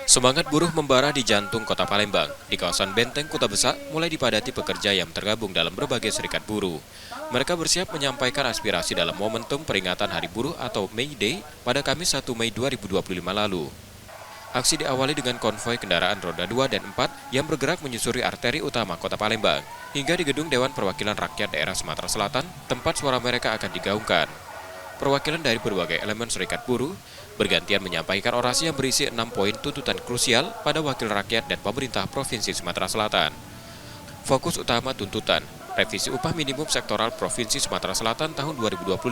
Semangat buruh membara di jantung kota Palembang. Di kawasan Benteng Kota Besak mulai dipadati pekerja yang tergabung dalam berbagai serikat buruh. Mereka bersiap menyampaikan aspirasi dalam momentum peringatan Hari Buruh atau May Day pada Kamis 1 Mei 2025 lalu. Aksi diawali dengan konvoi kendaraan roda 2 dan 4 yang bergerak menyusuri arteri utama kota Palembang, hingga di gedung Dewan Perwakilan Rakyat Daerah Sumatera Selatan, tempat suara mereka akan digaungkan. Perwakilan dari berbagai elemen serikat buruh bergantian menyampaikan orasi yang berisi 6 poin tuntutan krusial pada wakil rakyat dan pemerintah Provinsi Sumatera Selatan. Fokus utama tuntutan, revisi upah minimum sektoral Provinsi Sumatera Selatan tahun 2025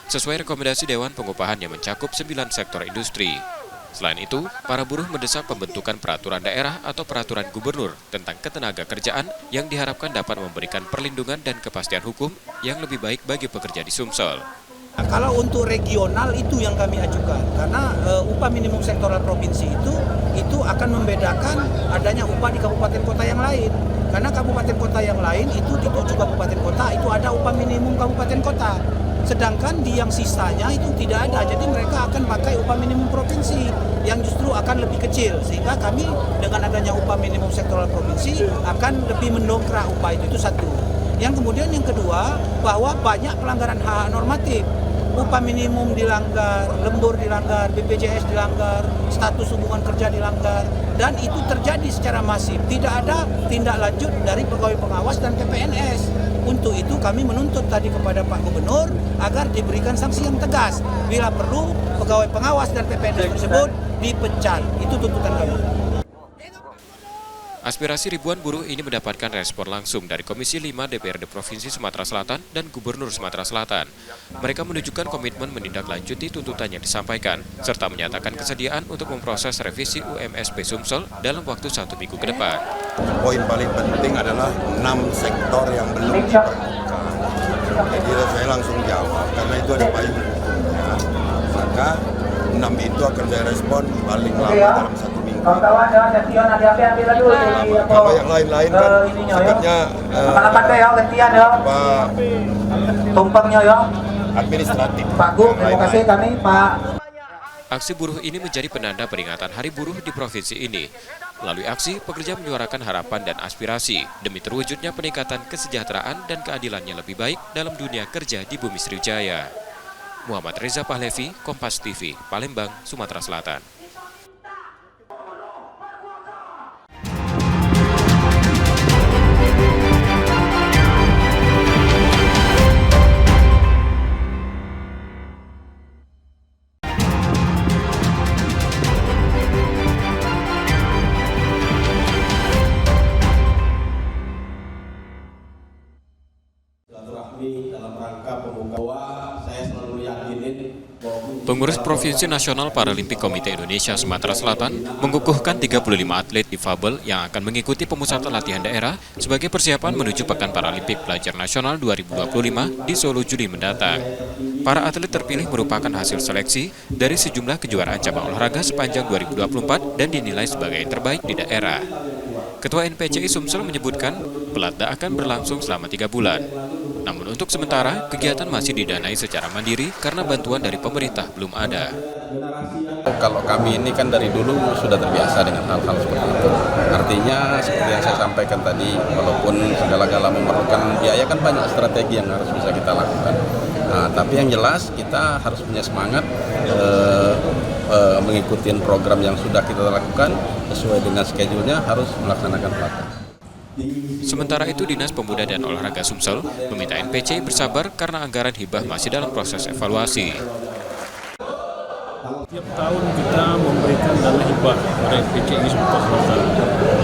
sesuai rekomendasi Dewan Pengupahan yang mencakup 9 sektor industri. Selain itu, para buruh mendesak pembentukan peraturan daerah atau peraturan gubernur tentang ketenaga kerjaan yang diharapkan dapat memberikan perlindungan dan kepastian hukum yang lebih baik bagi pekerja di Sumsel. Kalau untuk regional itu yang kami ajukan, karena upah minimum sektoral provinsi itu akan membedakan adanya upah di kabupaten kota yang lain. Karena kabupaten kota yang lain itu di 7 kabupaten kota itu ada upah minimum kabupaten kota. Sedangkan di yang sisanya itu tidak ada, jadi mereka akan pakai upah minimum provinsi yang justru akan lebih kecil. Sehingga kami dengan adanya upah minimum sektoral provinsi akan lebih mendongkrak upah itu satu. Yang kemudian yang kedua, bahwa banyak pelanggaran hak normatif. Upah minimum dilanggar, lembur dilanggar, BPJS dilanggar, status hubungan kerja dilanggar, dan itu terjadi secara masif. Tidak ada tindak lanjut dari pegawai pengawas dan PPNS. Untuk itu kami menuntut tadi kepada Pak Gubernur agar diberikan sanksi yang tegas. Bila perlu, pegawai pengawas dan PPNS tersebut dipecat. Itu tuntutan kami. Aspirasi ribuan buruh ini mendapatkan respon langsung dari Komisi 5 DPRD Provinsi Sumatera Selatan dan Gubernur Sumatera Selatan. Mereka menunjukkan komitmen menindaklanjuti tuntutan yang disampaikan, serta menyatakan kesediaan untuk memproses revisi UMSP Sumsel dalam waktu 1 minggu ke depan. Poin paling penting adalah 6 sektor yang belum diperlukan. Jadi saya langsung jawab, karena itu ada payung hukumnya. Maka 6 itu akan saya respon paling lama dalam 1 minggu. Kalau yang lain-lain kan sifatnya tumpangnya ya. Administratif. Pak Gu, terima kasih kami Pak. Aksi buruh ini menjadi penanda peringatan Hari Buruh di provinsi ini. Melalui aksi, pekerja menyuarakan harapan dan aspirasi demi terwujudnya peningkatan kesejahteraan dan keadilan yang lebih baik dalam dunia kerja di Bumi Sriwijaya. Muhammad Reza Pahlevi, Kompas TV, Palembang, Sumatera Selatan. Pengurus Provinsi Nasional Paralimpik Komite Indonesia Sumatera Selatan mengukuhkan 35 atlet difabel yang akan mengikuti pemusatan latihan daerah sebagai persiapan menuju Pekan Paralimpik Pelajar Nasional 2025 di Solo Juli mendatang. Para atlet terpilih merupakan hasil seleksi dari sejumlah kejuaraan cabang olahraga sepanjang 2024 dan dinilai sebagai yang terbaik di daerah. Ketua NPCI Sumsel menyebutkan pelatda akan berlangsung selama 3 bulan. Namun untuk sementara, kegiatan masih didanai secara mandiri karena bantuan dari pemerintah belum ada. Kalau kami ini kan dari dulu sudah terbiasa dengan hal-hal seperti itu. Artinya seperti yang saya sampaikan tadi, walaupun segala-gala memerlukan biaya kan banyak strategi yang harus bisa kita lakukan. Nah, tapi yang jelas kita harus punya semangat mengikuti program yang sudah kita lakukan sesuai dengan schedule-nya, harus melaksanakan pelatihan. Sementara itu, Dinas Pemuda dan Olahraga Sumsel meminta NPC bersabar karena anggaran hibah masih dalam proses evaluasi. Tiap tahun kita memberikan dana hibah pada NPCI Sumatera Selatan,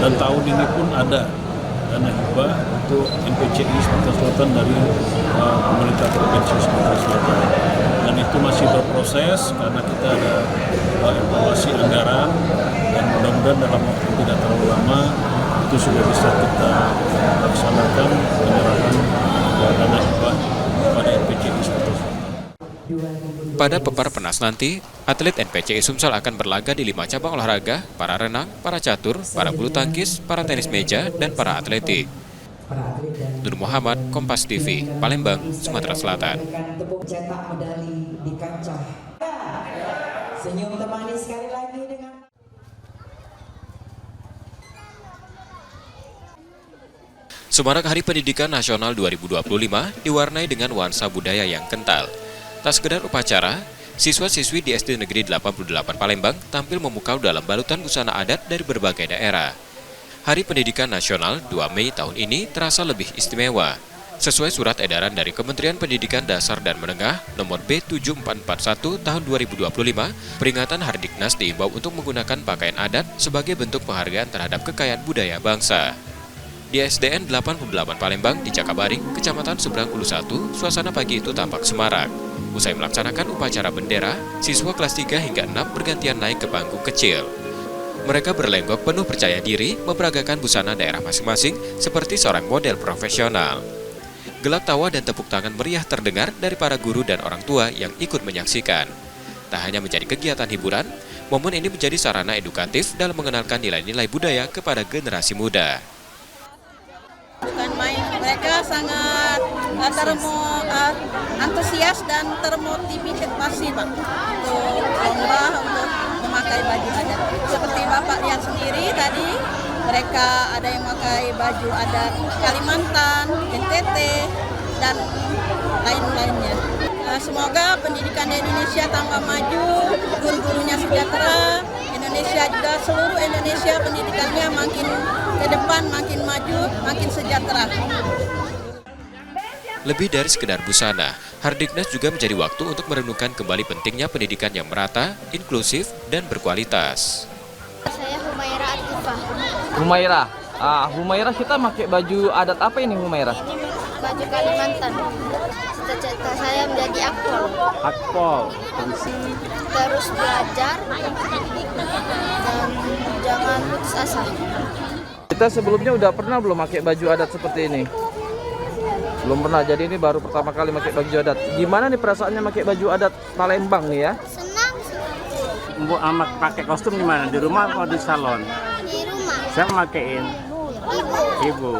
dan tahun ini pun ada dana hibah untuk NPCI Sumatera Selatan dari pemerintah Provinsi Sumatera Selatan, dan itu masih berproses karena kita ada evaluasi anggaran, dan mudah-mudahan dalam waktu tidak terlalu lama itu sudah bisa kita laksanakan penyerahan dana hibah pada NPCI Sumatera Selatan. Pada Pepar Penas nanti, atlet NPCI Sumsel akan berlaga di 5 cabang olahraga, para renang, para catur, para bulu tangkis, para tenis meja, dan para atletik. Nur Muhammad, Kompas TV, Palembang, Sumatera Selatan. Cetak medali di kancah. Senyum temani sekali lagi dengan Semarak Hari Pendidikan Nasional 2025 diwarnai dengan nuansa budaya yang kental. Tak sekedar upacara, siswa-siswi di SD Negeri 88 Palembang tampil memukau dalam balutan busana adat dari berbagai daerah. Hari Pendidikan Nasional 2 Mei tahun ini terasa lebih istimewa. Sesuai surat edaran dari Kementerian Pendidikan Dasar dan Menengah nomor B7441 tahun 2025, peringatan Hardiknas diimbau untuk menggunakan pakaian adat sebagai bentuk penghargaan terhadap kekayaan budaya bangsa. Di SDN 88 Palembang di Cakabaring, Kecamatan Seberang Ulu 1, suasana pagi itu tampak semarak. Usai melaksanakan upacara bendera, siswa kelas 3 hingga 6 bergantian naik ke panggung kecil. Mereka berlenggok penuh percaya diri, memperagakan busana daerah masing-masing seperti seorang model profesional. Gelak tawa dan tepuk tangan meriah terdengar dari para guru dan orang tua yang ikut menyaksikan. Tak hanya menjadi kegiatan hiburan, momen ini menjadi sarana edukatif dalam mengenalkan nilai-nilai budaya kepada generasi muda. Bukan main, mereka sangat antusias dan termotivasi Pak untuk lomba untuk memakai baju adat. Seperti Bapak lihat sendiri tadi, mereka ada yang memakai baju adat Kalimantan, NTT, dan lain-lainnya. Semoga pendidikan di Indonesia tambah maju, guru-gurunya sejahtera, Indonesia juga seluruh Indonesia pendidikannya makin ke depan, makin maju, makin sejahtera. Lebih dari sekedar busana, Hardiknas juga menjadi waktu untuk merenungkan kembali pentingnya pendidikan yang merata, inklusif, dan berkualitas. Saya Humaira Atifah. Humaira kita pakai baju adat apa ini Humaira? Baju Kalimantan. Cita-cita saya menjadi akpol. Terus belajar dan jangan putus asa. Kita sebelumnya udah pernah belum pakai baju adat seperti ini? Belum pernah, jadi ini baru pertama kali pakai baju adat. Gimana nih perasaannya pakai baju adat Palembang nih ya? Senang. Bu amak pakai kostum di mana? Di rumah atau di salon? Di rumah. Siapa makein? Ibu.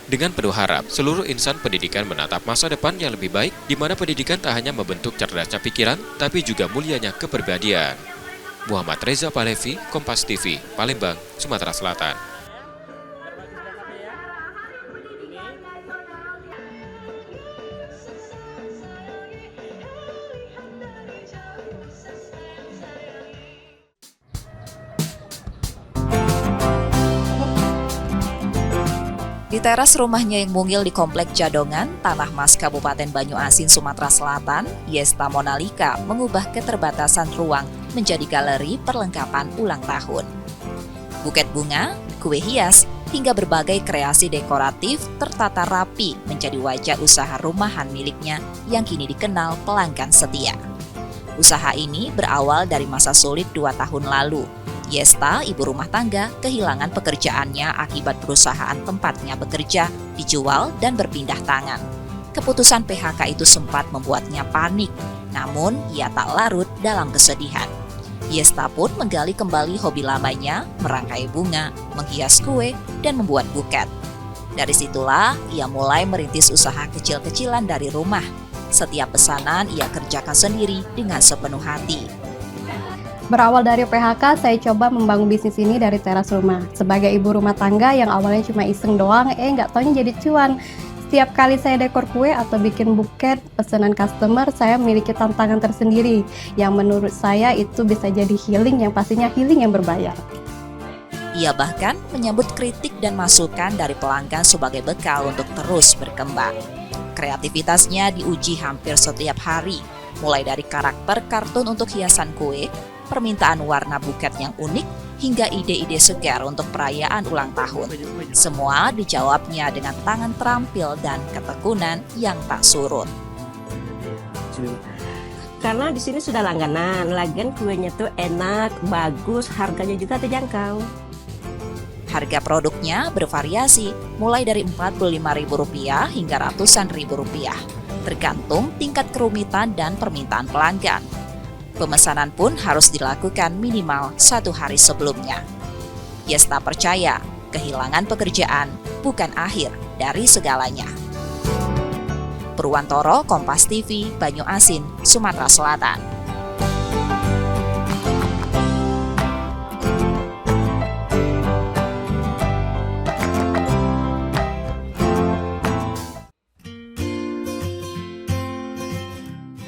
Dengan penuh harap, seluruh insan pendidikan menatap masa depan yang lebih baik, di mana pendidikan tak hanya membentuk cerdasnya pikiran, tapi juga mulianya kepribadian. Muhammad Reza Palevi, Kompas TV, Palembang, Sumatera Selatan. Di teras rumahnya yang mungil di Komplek Jadongan, Tanah Mas Kabupaten Banyuasin, Sumatera Selatan, Yesta Monalika mengubah keterbatasan ruang menjadi galeri perlengkapan ulang tahun. Buket bunga, kue hias, hingga berbagai kreasi dekoratif tertata rapi menjadi wajah usaha rumahan miliknya yang kini dikenal pelanggan setia. Usaha ini berawal dari masa sulit 2 tahun lalu. Yesta, ibu rumah tangga, kehilangan pekerjaannya akibat perusahaan tempatnya bekerja, dijual dan berpindah tangan. Keputusan PHK itu sempat membuatnya panik, namun ia tak larut dalam kesedihan. Yesta pun menggali kembali hobi lamanya, merangkai bunga, menghias kue, dan membuat buket. Dari situlah ia mulai merintis usaha kecil-kecilan dari rumah. Setiap pesanan ia kerjakan sendiri dengan sepenuh hati. Berawal dari PHK, saya coba membangun bisnis ini dari teras rumah. Sebagai ibu rumah tangga yang awalnya cuma iseng doang, nggak taunya jadi cuan. Setiap kali saya dekor kue atau bikin buket pesanan customer, saya memiliki tantangan tersendiri yang menurut saya itu bisa jadi healing, yang pastinya healing yang berbayar. Ia bahkan menyambut kritik dan masukan dari pelanggan sebagai bekal untuk terus berkembang. Kreativitasnya diuji hampir setiap hari, mulai dari karakter kartun untuk hiasan kue, permintaan warna buket yang unik, hingga ide-ide segar untuk perayaan ulang tahun. Semua dijawabnya dengan tangan terampil dan ketekunan yang tak surut. Karena di sini sudah langganan, lagian kuenya tuh enak, bagus, harganya juga terjangkau. Harga produknya bervariasi, mulai dari Rp45.000 hingga ratusan ribu rupiah, tergantung tingkat kerumitan dan permintaan pelanggan. Pemesanan pun harus dilakukan minimal 1 hari sebelumnya. Yesta percaya, kehilangan pekerjaan bukan akhir dari segalanya. Purwantoro, Kompas TV, Banyuasin, Sumatera Selatan.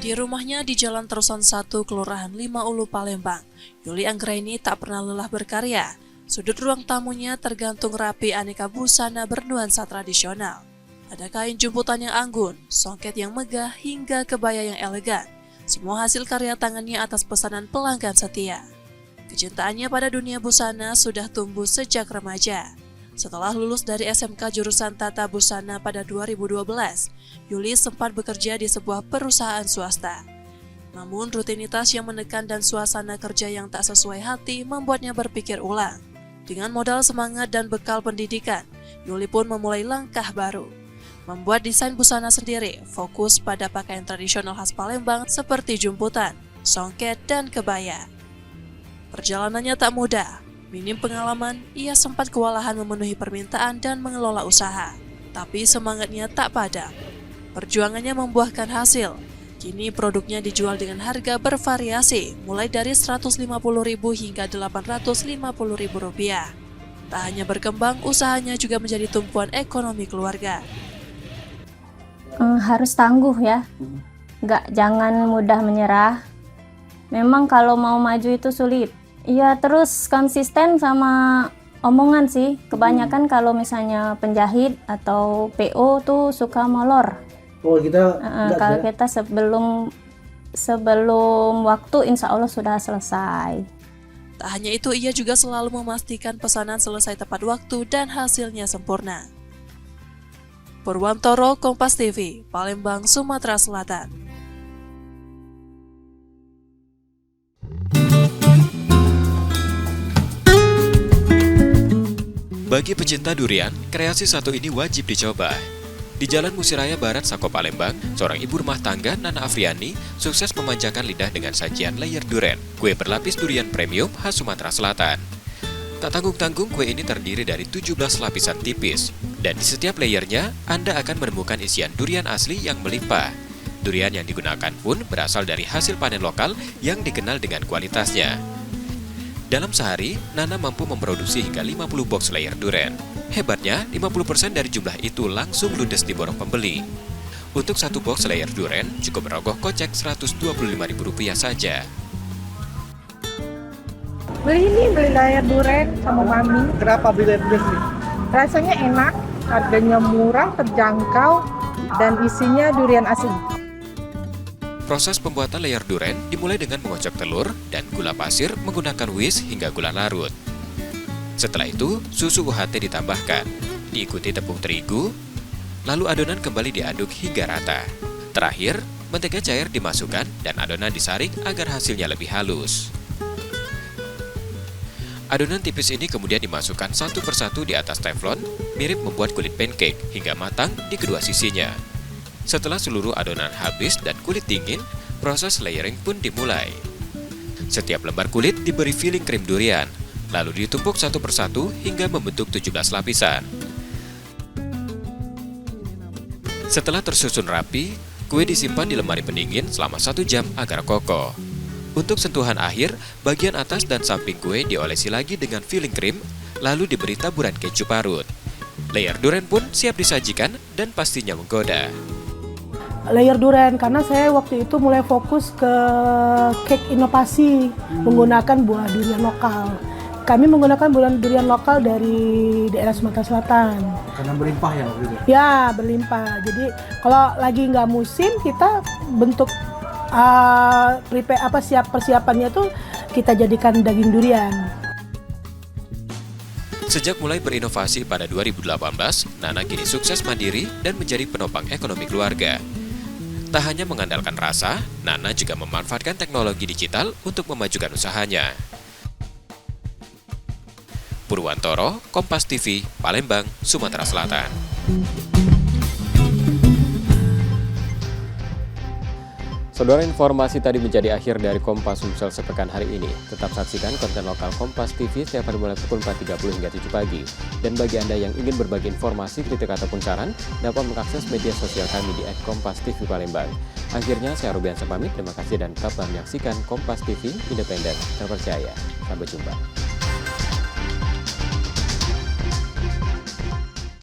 Di rumahnya di Jalan Terusan 1, Kelurahan 5 Ulu, Palembang, Yuli Anggraini tak pernah lelah berkarya. Sudut ruang tamunya tergantung rapi aneka busana bernuansa tradisional. Ada kain jumputan yang anggun, songket yang megah, hingga kebaya yang elegan. Semua hasil karya tangannya atas pesanan pelanggan setia. Kecintaannya pada dunia busana sudah tumbuh sejak remaja. Setelah lulus dari SMK jurusan Tata Busana pada 2012, Yuli sempat bekerja di sebuah perusahaan swasta. Namun rutinitas yang menekan dan suasana kerja yang tak sesuai hati membuatnya berpikir ulang. Dengan modal semangat dan bekal pendidikan, Yuli pun memulai langkah baru. Membuat desain busana sendiri, fokus pada pakaian tradisional khas Palembang seperti jumputan, songket, dan kebaya. Perjalanannya tak mudah. Minim pengalaman, ia sempat kewalahan memenuhi permintaan dan mengelola usaha. Tapi semangatnya tak padam. Perjuangannya membuahkan hasil. Kini produknya dijual dengan harga bervariasi, mulai dari Rp150.000 hingga Rp850.000. Tak hanya berkembang, usahanya juga menjadi tumpuan ekonomi keluarga. Harus tangguh ya, jangan mudah menyerah. Memang kalau mau maju itu sulit. Ya terus konsisten sama omongan sih. Kebanyakan kalau misalnya penjahit atau PO tuh suka molor. Oh kita kalau kita sebelum waktu insya Allah sudah selesai. Tak hanya itu, ia juga selalu memastikan pesanan selesai tepat waktu dan hasilnya sempurna. Purwantoro, Kompas TV, Palembang, Sumatera Selatan. Bagi pecinta durian, kreasi satu ini wajib dicoba. Di Jalan Musiraya Barat, Sako Palembang, seorang ibu rumah tangga, Nana Afriani, sukses memanjakan lidah dengan sajian layer durian, kue berlapis durian premium khas Sumatera Selatan. Tak tanggung-tanggung, kue ini terdiri dari 17 lapisan tipis, dan di setiap layernya, Anda akan menemukan isian durian asli yang melimpah. Durian yang digunakan pun berasal dari hasil panen lokal yang dikenal dengan kualitasnya. Dalam sehari, Nana mampu memproduksi hingga 50 box layer durian. Hebatnya, 50% dari jumlah itu langsung ludes di borong pembeli. Untuk satu box layer durian, cukup merogoh kocek Rp125.000 saja. Beli layer durian sama mami. Kenapa beli layer durian? Rasanya enak, harganya murah, terjangkau, dan isinya durian asli. Proses pembuatan layer durian dimulai dengan mengocok telur dan gula pasir menggunakan whisk hingga gula larut. Setelah itu, susu UHT ditambahkan, diikuti tepung terigu, lalu adonan kembali diaduk hingga rata. Terakhir, mentega cair dimasukkan dan adonan disaring agar hasilnya lebih halus. Adonan tipis ini kemudian dimasukkan satu persatu di atas teflon, mirip membuat kulit pancake hingga matang di kedua sisinya. Setelah seluruh adonan habis dan kulit dingin, proses layering pun dimulai. Setiap lembar kulit diberi filling krim durian, lalu ditumpuk satu persatu hingga membentuk 17 lapisan. Setelah tersusun rapi, kue disimpan di lemari pendingin selama 1 jam agar kokoh. Untuk sentuhan akhir, bagian atas dan samping kue diolesi lagi dengan filling krim, lalu diberi taburan keju parut. Layer durian pun siap disajikan dan pastinya menggoda. Layer durian karena saya waktu itu mulai fokus ke cake inovasi menggunakan buah durian lokal. Kami menggunakan buah durian lokal dari daerah Sumatera Selatan. Karena berlimpah ya waktu itu? Ya, berlimpah. Jadi kalau lagi nggak musim, kita bentuk siap persiapannya tuh kita jadikan daging durian. Sejak mulai berinovasi pada 2018, Nana kini sukses mandiri dan menjadi penopang ekonomi keluarga. Tak hanya mengandalkan rasa, Nana juga memanfaatkan teknologi digital untuk memajukan usahanya. Purwantoro, Kompas TV, Palembang, Sumatera Selatan. Saudara, informasi tadi menjadi akhir dari Kompas Sumsel sepekan hari ini. Tetap saksikan konten lokal Kompas TV setiap hari mulai pukul 4.30 hingga 7 pagi. Dan bagi Anda yang ingin berbagi informasi, kritik ataupun saran, dapat mengakses media sosial kami di @kompas.tv Palembang. Akhirnya, saya Rubiansa pamit. Terima kasih dan tetap menyaksikan Kompas TV, independen, terpercaya. Sampai jumpa.